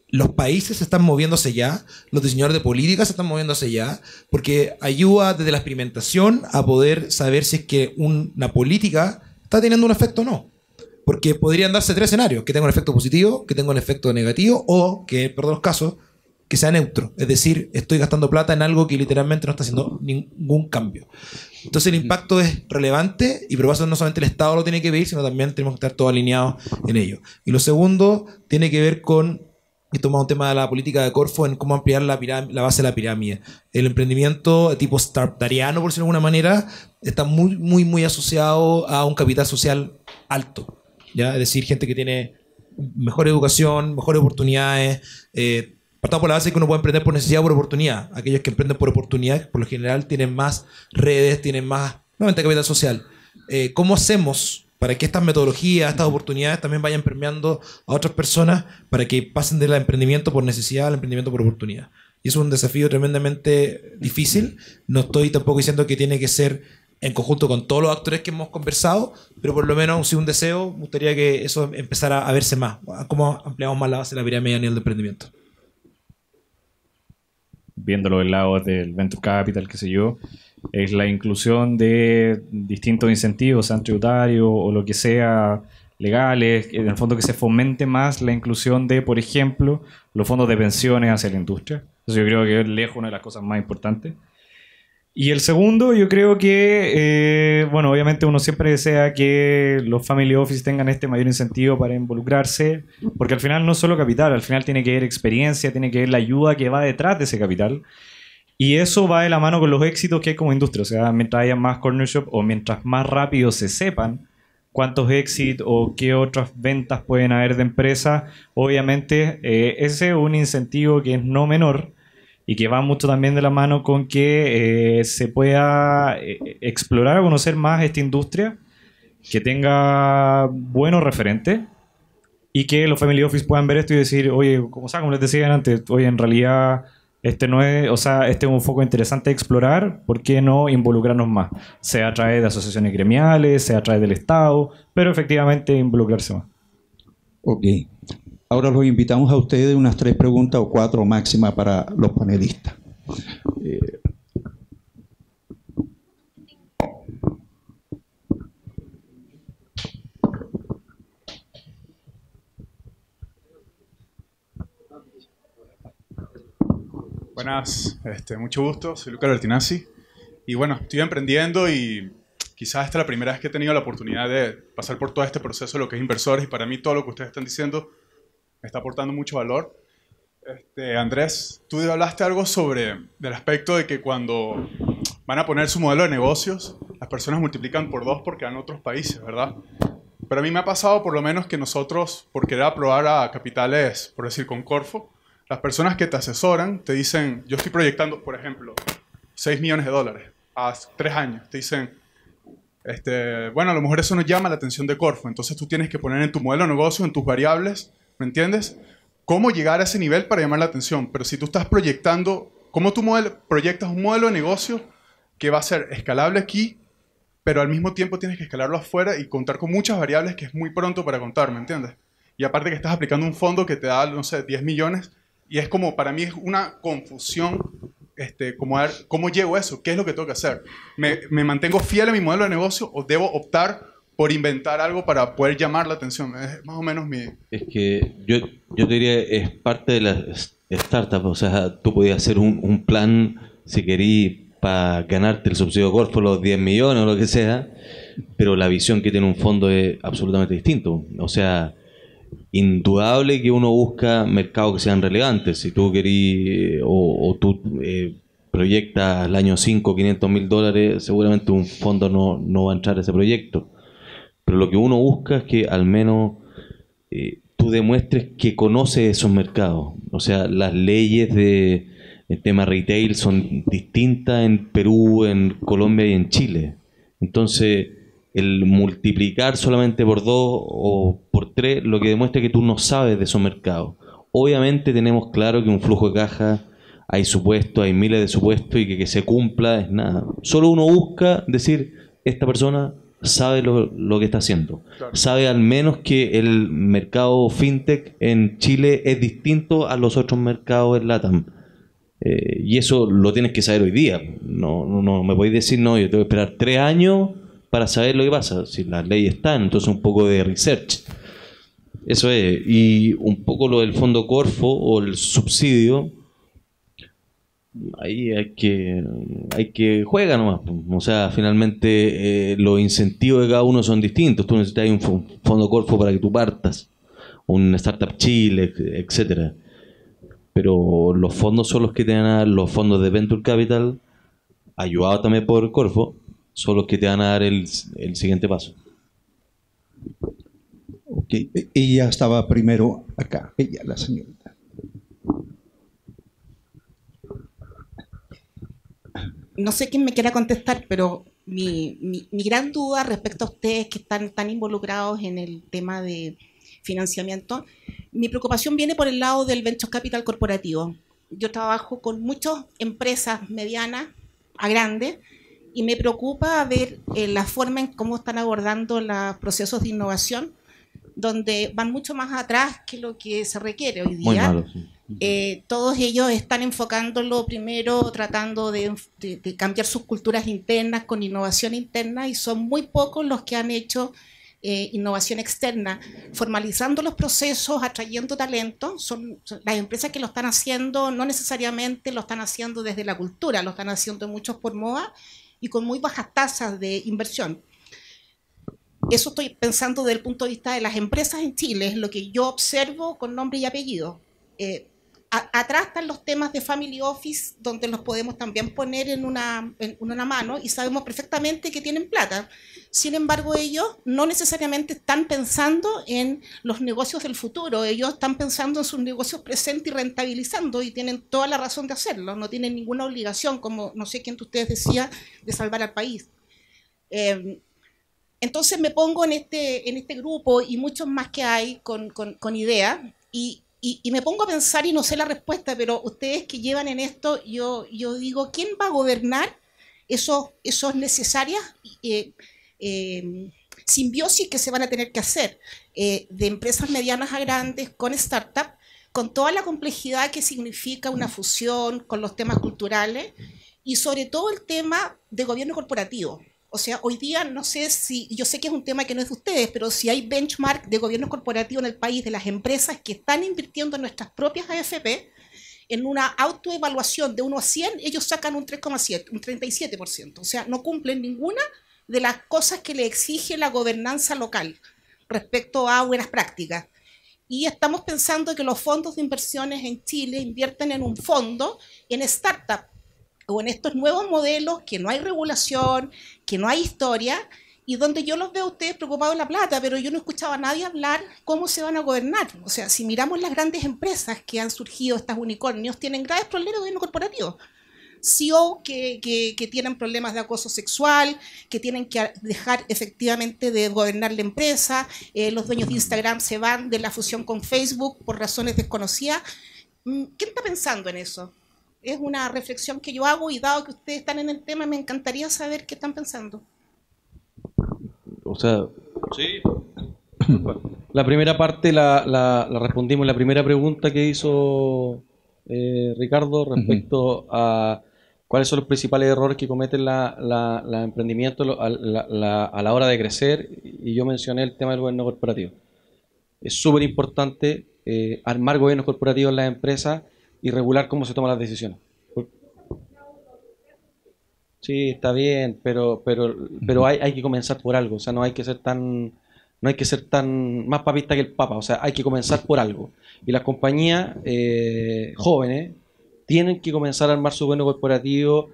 Los países están moviéndose ya, los diseñadores de políticas están moviéndose ya, porque ayuda desde la experimentación a poder saber si es que una política está teniendo un efecto o no. Porque podrían darse 3 escenarios: que tenga un efecto positivo, que tenga un efecto negativo, o que, perdón los casos, que sea neutro. Es decir, estoy gastando plata en algo que literalmente no está haciendo ningún cambio. Entonces el impacto es relevante, y por eso no solamente el Estado lo tiene que ver, sino también tenemos que estar todos alineados en ello. Y lo segundo tiene que ver con, y tomamos un tema de la política de Corfo, en cómo ampliar la base de la pirámide. El emprendimiento tipo startupariano, por decirlo de alguna manera, está muy asociado a un capital social alto, ¿ya? Es decir, gente que tiene mejor educación, mejores oportunidades. Partamos por la base de que uno puede emprender por necesidad o por oportunidad. Aquellos que emprenden por oportunidad, por lo general, tienen más redes, tienen más, nuevamente, capital social. ¿Cómo hacemos para que estas metodologías, estas oportunidades también vayan permeando a otras personas para que pasen del emprendimiento por necesidad al emprendimiento por oportunidad? Y eso es un desafío tremendamente difícil. No estoy tampoco diciendo que tiene que ser en conjunto con todos los actores que hemos conversado, pero por lo menos, si un deseo, me gustaría que eso empezara a verse más. ¿Cómo ampliamos más la base de la pirámide a nivel de emprendimiento? Viéndolo del lado del Venture Capital, qué sé yo, es la inclusión de distintos incentivos, sean tributarios o lo que sea, legales, en el fondo que se fomente más la inclusión de, por ejemplo, los fondos de pensiones hacia la industria. Eso yo creo que es lejos una de las cosas más importantes. Y el segundo, yo creo que, bueno, obviamente uno siempre desea que los family office tengan este mayor incentivo para involucrarse, porque al final no es solo capital, al final tiene que haber experiencia, tiene que haber la ayuda que va detrás de ese capital. Y eso va de la mano con los éxitos que hay como industria. O sea, mientras haya más corner shop o mientras más rápido se sepan cuántos éxitos o qué otras ventas pueden haber de empresas, obviamente ese es un incentivo que es no menor. y que va mucho también de la mano con que se pueda explorar o conocer más esta industria, que tenga buenos referentes y que los family office puedan ver esto y decir, oye, como les decía antes, oye, en realidad este no es, o sea, este es un foco interesante de explorar, ¿por qué no involucrarnos más? Sea a través de asociaciones gremiales, sea a través del Estado, pero efectivamente involucrarse más. Ok. Ahora los invitamos a ustedes unas 3 preguntas o 4 máximas para los panelistas. Buenas, mucho gusto, soy Luca Bertinazzi y bueno, estoy emprendiendo y quizás esta es la primera vez que he tenido la oportunidad de pasar por todo este proceso, lo que es inversores, y para mí todo lo que ustedes están diciendo me está aportando mucho valor. Andrés, tú hablaste algo del aspecto de que cuando van a poner su modelo de negocios, las personas multiplican por 2 porque van a otros países, ¿verdad? Pero a mí me ha pasado por lo menos que nosotros, por querer aprobar a capitales, por decir con Corfo, las personas que te asesoran te dicen, yo estoy proyectando, por ejemplo, $6 millones a 3 años. Te dicen, bueno, a lo mejor eso no llama la atención de Corfo, entonces tú tienes que poner en tu modelo de negocio, en tus variables, ¿me entiendes? Cómo llegar a ese nivel para llamar la atención. Pero si tú estás proyectando, ¿cómo tú proyectas un modelo de negocio que va a ser escalable aquí, pero al mismo tiempo tienes que escalarlo afuera y contar con muchas variables que es muy pronto para contar, ¿me entiendes? Y aparte que estás aplicando un fondo que te da, no sé, 10 millones, y es como, para mí es una confusión, como a ver, ¿cómo llego a eso? ¿Qué es lo que tengo que hacer? ¿Me mantengo fiel a mi modelo de negocio o debo optar por inventar algo para poder llamar la atención? Es más o menos mi... Es que yo te diría, es parte de las startups, o sea, tú podías hacer un plan, si querías, para ganarte el subsidio Corfo, los 10 millones o lo que sea, pero la visión que tiene un fondo es absolutamente distinto. O sea, indudable que uno busca mercados que sean relevantes. Si tú querís o tú proyectas el año 5, $500.000, seguramente un fondo no va a entrar a ese proyecto. Pero lo que uno busca es que al menos tú demuestres que conoces esos mercados. O sea, las leyes del tema retail son distintas en Perú, en Colombia y en Chile. Entonces, el multiplicar solamente por 2 o por 3, lo que demuestra que tú no sabes de esos mercados. Obviamente tenemos claro que un flujo de caja, hay supuestos, hay miles de supuestos, y que se cumpla es nada. Solo uno busca decir, esta persona sabe lo que está haciendo. Claro. Sabe al menos que el mercado fintech en Chile es distinto a los otros mercados en LATAM. Y eso lo tienes que saber hoy día. No me podéis decir, no, yo tengo que esperar 3 años para saber lo que pasa. Si las leyes están, entonces un poco de research. Eso es. Y un poco lo del fondo Corfo o el subsidio, ahí hay que juega nomás. O sea, finalmente los incentivos de cada uno son distintos. Tú necesitas un fondo Corfo para que tú partas, un Startup Chile, etcétera. Pero los fondos son los que te van a dar, los fondos de Venture Capital, ayudados también por Corfo, son los que te van a dar el siguiente paso. Ok, ella estaba primero acá, ella, la señorita. No sé quién me quiera contestar, pero mi gran duda respecto a ustedes que están tan involucrados en el tema de financiamiento, mi preocupación viene por el lado del venture capital corporativo. Yo trabajo con muchas empresas medianas a grandes y me preocupa ver la forma en cómo están abordando los procesos de innovación, donde van mucho más atrás que lo que se requiere hoy día. Muy malo, sí. Todos ellos están enfocándolo primero, tratando de cambiar sus culturas internas con innovación interna, y son muy pocos los que han hecho innovación externa, formalizando los procesos, atrayendo talento. Son las empresas que lo están haciendo, no necesariamente lo están haciendo desde la cultura, lo están haciendo muchos por moda y con muy bajas tasas de inversión. Eso estoy pensando desde el punto de vista de las empresas en Chile, es lo que yo observo con nombre y apellido. Atrás están los temas de Family Office, donde los podemos también poner en una mano y sabemos perfectamente que tienen plata. Sin embargo, ellos no necesariamente están pensando en los negocios del futuro, ellos están pensando en sus negocios presentes y rentabilizando, y tienen toda la razón de hacerlo, no tienen ninguna obligación, como no sé quién de ustedes decía, de salvar al país. Entonces me pongo en este grupo y muchos más que hay con ideas, y me pongo a pensar, y no sé la respuesta, pero ustedes que llevan en esto, yo digo, ¿quién va a gobernar esos necesarias simbiosis que se van a tener que hacer de empresas medianas a grandes con startups, con toda la complejidad que significa una fusión con los temas culturales y sobre todo el tema de gobierno corporativo? O sea, hoy día no sé si, yo sé que es un tema que no es de ustedes, pero si hay benchmark de gobierno corporativo en el país de las empresas que están invirtiendo en nuestras propias AFP, en una autoevaluación de 1 a 100, ellos sacan un 3,7, un 37%. O sea, no cumplen ninguna de las cosas que le exige la gobernanza local respecto a buenas prácticas. Y estamos pensando que los fondos de inversiones en Chile invierten en un fondo en startup o en estos nuevos modelos que no hay regulación, que no hay historia, y donde yo los veo a ustedes preocupados de la plata, pero yo no escuchaba a nadie hablar cómo se van a gobernar. O sea, si miramos las grandes empresas que han surgido, estas unicornios, tienen graves problemas de gobierno corporativo. CEO que tienen problemas de acoso sexual, que tienen que dejar efectivamente de gobernar la empresa, los dueños de Instagram se van de la fusión con Facebook por razones desconocidas. ¿Quién está pensando en eso? Es una reflexión que yo hago, y dado que ustedes están en el tema, me encantaría saber qué están pensando. O sea, sí. La primera parte la respondimos en la primera pregunta que hizo Ricardo respecto a cuáles son los principales errores que cometen los emprendimientos a la hora de crecer, y yo mencioné el tema del gobierno corporativo. Es súper importante armar gobiernos corporativos en las empresas y regular cómo se toman las decisiones. Sí, está bien, pero hay que comenzar por algo. O sea, no hay que ser tan más papista que el Papa. O sea, hay que comenzar por algo. Y las compañías jóvenes tienen que comenzar a armar su gobierno corporativo.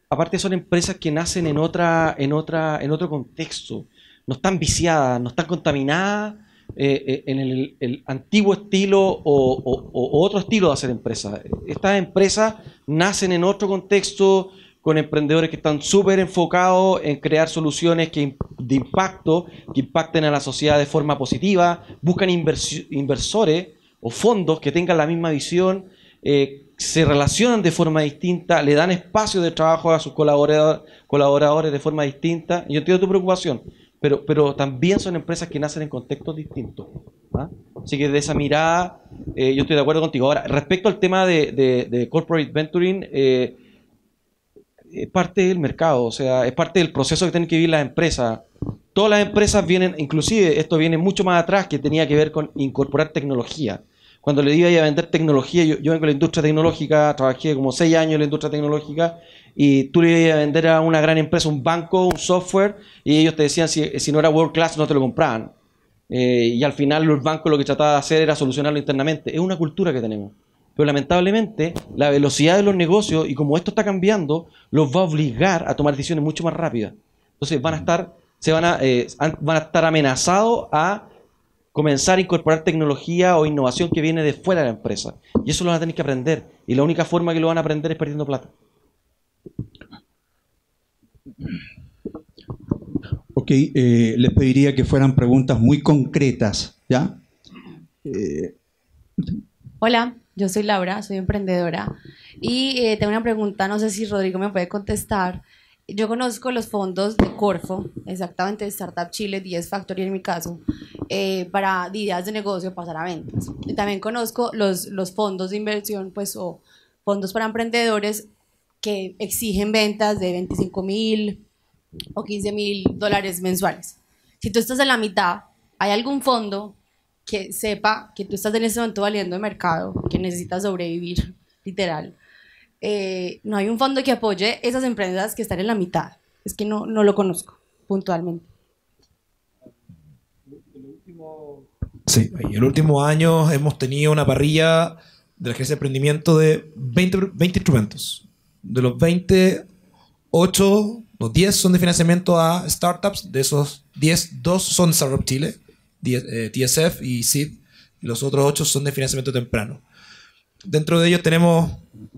Aparte, son empresas que nacen en otro contexto. No están viciadas, no están contaminadas en el antiguo estilo o otro estilo de hacer empresas. Estas empresas nacen en otro contexto, con emprendedores que están súper enfocados en crear soluciones de impacto, que impacten a la sociedad de forma positiva, buscan inversores o fondos que tengan la misma visión, se relacionan de forma distinta, le dan espacio de trabajo a sus colaboradores de forma distinta. Yo entiendo tu preocupación, pero también son empresas que nacen en contextos distintos. ¿Ah? Así que de esa mirada, yo estoy de acuerdo contigo. Ahora, respecto al tema de corporate venturing, es parte del mercado, o sea, es parte del proceso que tienen que vivir las empresas. Todas las empresas vienen, inclusive esto viene mucho más atrás, que tenía que ver con incorporar tecnología. Cuando le iba a vender tecnología, yo vengo de la industria tecnológica, trabajé como 6 años en la industria tecnológica, y tú le ibas a vender a una gran empresa un banco, un software, y ellos te decían si no era world class no te lo compraban. Y al final el banco lo que trataba de hacer era solucionarlo internamente. Es una cultura que tenemos. Pero lamentablemente la velocidad de los negocios y como esto está cambiando los va a obligar a tomar decisiones mucho más rápidas. Entonces van a estar amenazados a comenzar a incorporar tecnología o innovación que viene de fuera de la empresa. Y eso lo van a tener que aprender. Y la única forma que lo van a aprender es perdiendo plata. Ok, les pediría que fueran preguntas muy concretas, ¿ya? Hola, yo soy Laura, soy emprendedora y tengo una pregunta, no sé si Rodrigo me puede contestar. Yo conozco los fondos de Corfo, exactamente de Startup Chile, 10 Factory en mi caso, para ideas de negocio pasar a ventas. Y también conozco los fondos de inversión, pues, o fondos para emprendedores que exigen ventas de 25.000 o 15.000 dólares mensuales. Si tú estás en la mitad, ¿hay algún fondo que sepa que tú estás en ese momento valiendo de mercado, que necesitas sobrevivir, literal? No hay un fondo que apoye esas empresas que están en la mitad. Es que no lo conozco puntualmente. Sí, el último año hemos tenido una parrilla de la Gerencia de Emprendimiento de 20 instrumentos. De los 20, 8 o 10 son de financiamiento a startups. De esos 10, 2 son Startup Chile, TSF y SEED. Y los otros 8 son de financiamiento temprano. Dentro de ellos tenemos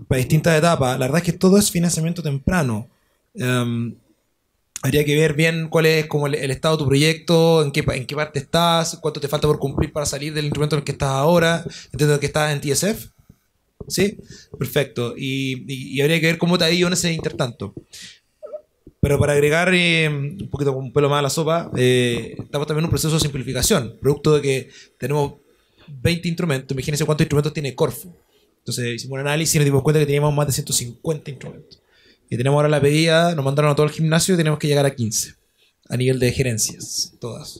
para distintas etapas. La verdad es que todo es financiamiento temprano. Habría que ver bien cuál es como el estado de tu proyecto, en qué parte estás, cuánto te falta por cumplir para salir del instrumento en el que estás ahora. Entiendo que estás en TSF. ¿Sí? Perfecto. Y habría que ver cómo te ha ido en ese intertanto. Pero para agregar un poquito con un pelo más a la sopa, estamos también en un proceso de simplificación, producto de que tenemos 20 instrumentos. Imagínense cuántos instrumentos tiene Corfo. Entonces hicimos un análisis y nos dimos cuenta que teníamos más de 150 instrumentos. Y tenemos ahora la pedida, nos mandaron a todo el gimnasio y tenemos que llegar a 15 a nivel de gerencias, todas.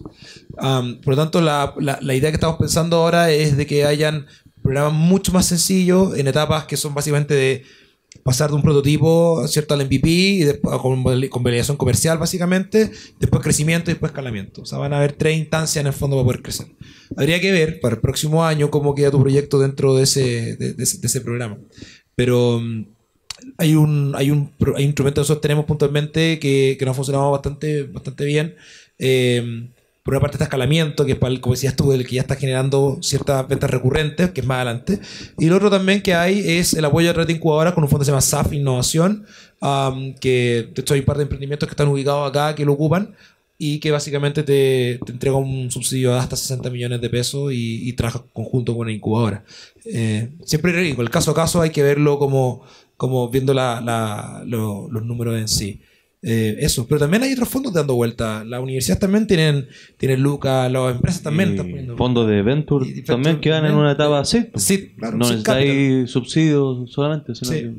Por lo tanto, la idea que estamos pensando ahora es de que hayan programas mucho más sencillos en etapas que son básicamente de pasar de un prototipo, ¿cierto?, al MVP y después, con validación comercial básicamente, después crecimiento y después escalamiento. O sea, van a haber 3 instancias en el fondo para poder crecer. Habría que ver para el próximo año cómo queda tu proyecto dentro de ese programa. Pero hay un instrumento que nosotros tenemos puntualmente que nos ha funcionado bastante bien. Por una parte está escalamiento, que es para, como decías tú, el que ya está generando ciertas ventas recurrentes, que es más adelante. Y lo otro también que hay es el apoyo a red de incubadoras con un fondo que se llama SAF Innovación, que de hecho hay un par de emprendimientos que están ubicados acá que lo ocupan y que básicamente te entrega un subsidio de hasta 60 millones de pesos y trabaja conjunto con una incubadora. Siempre rico, el caso a caso hay que verlo como viendo los números en sí. Eso, pero también hay otros fondos dando vuelta. Las universidades también tienen lucas, las empresas también están poniendo fondos de venture también quedan en una etapa así. Sí, claro, no necesitáis subsidios solamente, sino que...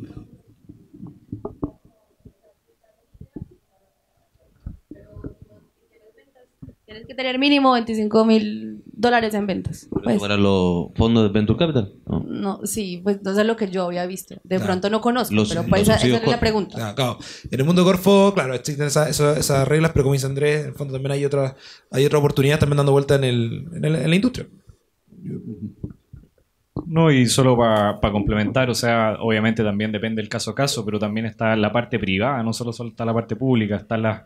Tienes que tener mínimo $25,000 en ventas. Pues. ¿Para los fondos de Venture Capital? No, sí, pues no es lo que yo había visto. De pronto no conozco, pero pues esa es la pregunta. Claro. En el mundo de Corfo, claro, existen esas reglas, pero como dice Andrés, en el fondo también hay otra oportunidad también dando vuelta en la industria. No, y solo para complementar, o sea, obviamente también depende del caso a caso, pero también está la parte privada, no solo está la parte pública, están las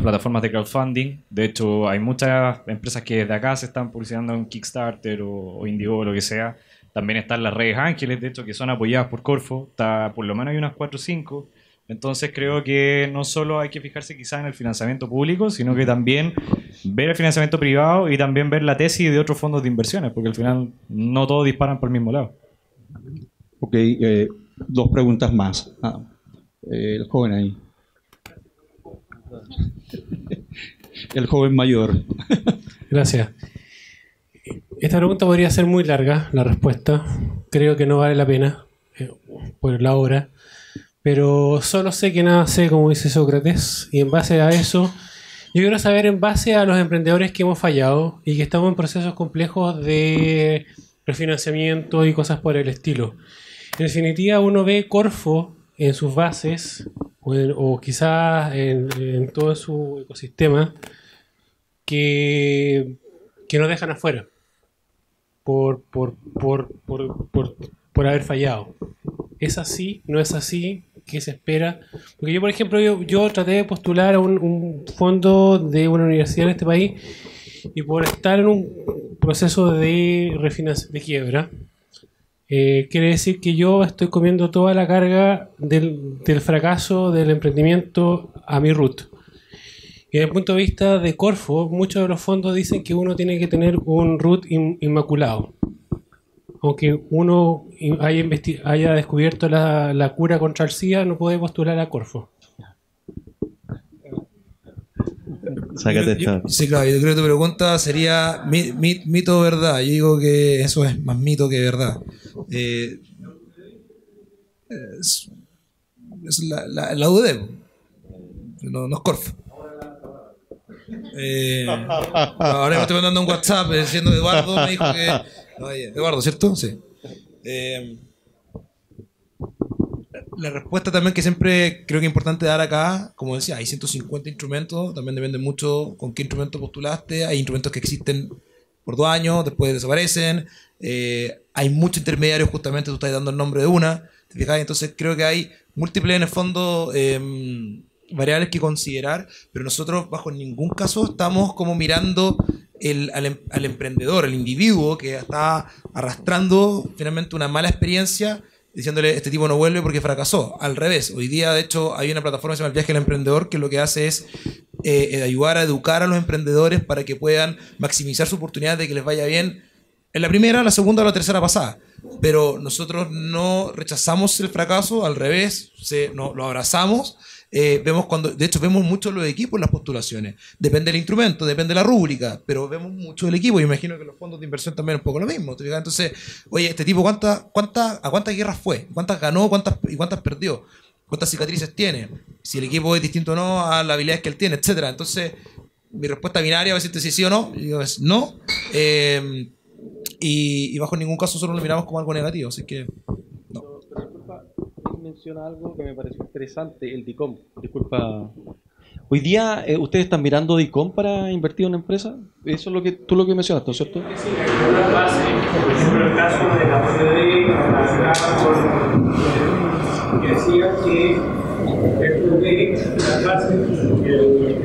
plataformas de crowdfunding. De hecho, hay muchas empresas que desde acá se están publicitando en Kickstarter o Indiegogo, lo que sea. También están las redes ángeles, de hecho, que son apoyadas por Corfo. Por lo menos hay unas 4 o 5. Entonces creo que no solo hay que fijarse quizás en el financiamiento público, sino que también ver el financiamiento privado y también ver la tesis de otros fondos de inversiones, porque al final no todos disparan por el mismo lado. Ok, 2 preguntas más. El joven ahí. El joven mayor. Gracias. Esta pregunta podría ser muy larga, la respuesta. Creo que no vale la pena por la hora. Pero solo sé que nada sé, como dice Sócrates. Y en base a eso, yo quiero saber, en base a los emprendedores que hemos fallado y que estamos en procesos complejos de refinanciamiento y cosas por el estilo. En definitiva, uno ve Corfo en sus bases o quizás en todo su ecosistema que nos dejan afuera por haber fallado. ¿Es así? ¿No es así? ¿Qué se espera? Porque yo, por ejemplo, yo traté de postular a un fondo de una universidad en este país y por estar en un proceso de quiebra, quiere decir que yo estoy comiendo toda la carga del fracaso del emprendimiento a mi root. Y desde el punto de vista de Corfo, muchos de los fondos dicen que uno tiene que tener un root inmaculado. Aunque uno haya descubierto la cura contra el SIDA, no puede postular a Corfo. Sácate esta. Sí, claro, yo creo que tu pregunta sería mito o verdad. Yo digo que eso es más mito que verdad. Es la UD, no es Corfo. Ahora me estoy mandando un WhatsApp diciendo Eduardo me dijo que... No, Eduardo, ¿cierto? Sí. La respuesta también que siempre creo que es importante dar acá, como decía, hay 150 instrumentos, también depende mucho con qué instrumento postulaste. Hay instrumentos que existen por 2 años, después desaparecen. Hay muchos intermediarios, justamente tú estás dando el nombre de una, ¿te fijas? Entonces creo que hay múltiples en el fondo variables que considerar, pero nosotros bajo ningún caso estamos como mirando al emprendedor, al individuo que está arrastrando finalmente una mala experiencia, diciéndole este tipo no vuelve porque fracasó. Al revés, hoy día de hecho hay una plataforma que se llama El Viaje del Emprendedor, que lo que hace es ayudar a educar a los emprendedores para que puedan maximizar su oportunidad de que les vaya bien en la primera, la segunda o la tercera pasada. Pero nosotros no rechazamos el fracaso, al revés, lo abrazamos. Vemos de hecho vemos mucho los equipos en las postulaciones. Depende del instrumento, depende de la rúbrica, pero vemos mucho del equipo. Y imagino que los fondos de inversión también es un poco lo mismo. Entonces, oye, este tipo, ¿a cuántas guerras fue? ¿Cuántas ganó y cuántas perdió? ¿Cuántas cicatrices tiene? Si el equipo es distinto o no a las habilidades que él tiene, etcétera. Entonces, mi respuesta binaria va a decirte si sí o no. Y digo, es no. Y bajo ningún caso nosotros lo miramos como algo negativo. Así que, no. Menciona algo que me pareció interesante, el DICOM. Disculpa. Hoy día, ¿ustedes están mirando DICOM para invertir en una empresa? Eso es tú lo que mencionaste, ¿no es cierto? Sí, una base, por ejemplo, el caso de la OCDE, que decía que dentro de la base, el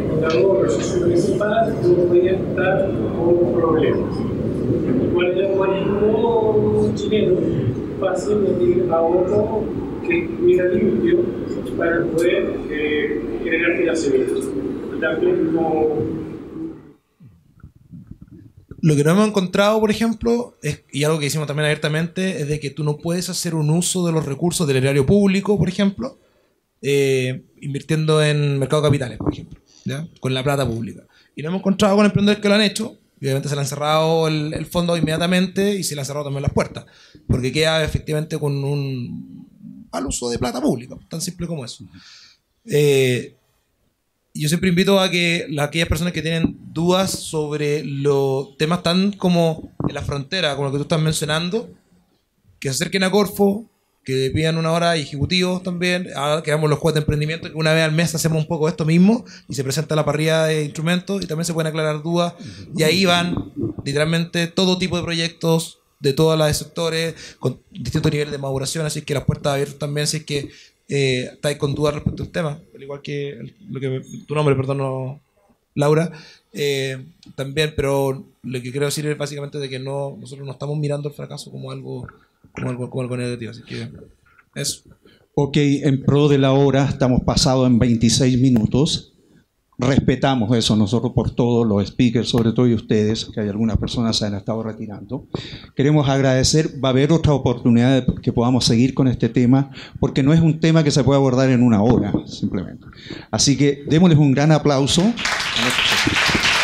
fundador o el socio principal no podía estar con problemas. ¿Cuál es el algoritmo chileno? Fácil de ahorro que estuviera limpio para poder generar financiamiento. También Lo que no hemos encontrado, por ejemplo, y algo que hicimos también abiertamente, es de que tú no puedes hacer un uso de los recursos del erario público, por ejemplo, invirtiendo en mercado de capitales, por ejemplo, ¿ya? Con la plata pública. Y no hemos encontrado con emprendedores que lo han hecho. Y obviamente se le han cerrado el fondo inmediatamente y se le han cerrado también las puertas, porque queda efectivamente con al uso de plata pública, tan simple como eso. Yo siempre invito a que aquellas personas que tienen dudas sobre los temas tan como en la frontera, como lo que tú estás mencionando, que se acerquen a Corfo, que pidan una hora, ejecutivos también, que hagamos los juegos de emprendimiento, que una vez al mes hacemos un poco esto mismo y se presenta la parrilla de instrumentos y también se pueden aclarar dudas, y ahí van literalmente todo tipo de proyectos de todos los sectores con distintos niveles de maduración, así que las puertas abiertas también, si es que estáis con dudas respecto al tema, al igual que tu nombre, perdón, no, Laura, también, pero lo que quiero decir es básicamente de que nosotros no estamos mirando el fracaso como algo negativo, así que eso. Ok, en pro de la hora, estamos pasados en 26 minutos. Respetamos eso nosotros por todos los speakers, sobre todo y ustedes, que hay algunas personas que se han estado retirando. Queremos agradecer, va a haber otra oportunidad de que podamos seguir con este tema, porque no es un tema que se puede abordar en una hora, simplemente. Así que démosles un gran aplauso a nuestros speakers.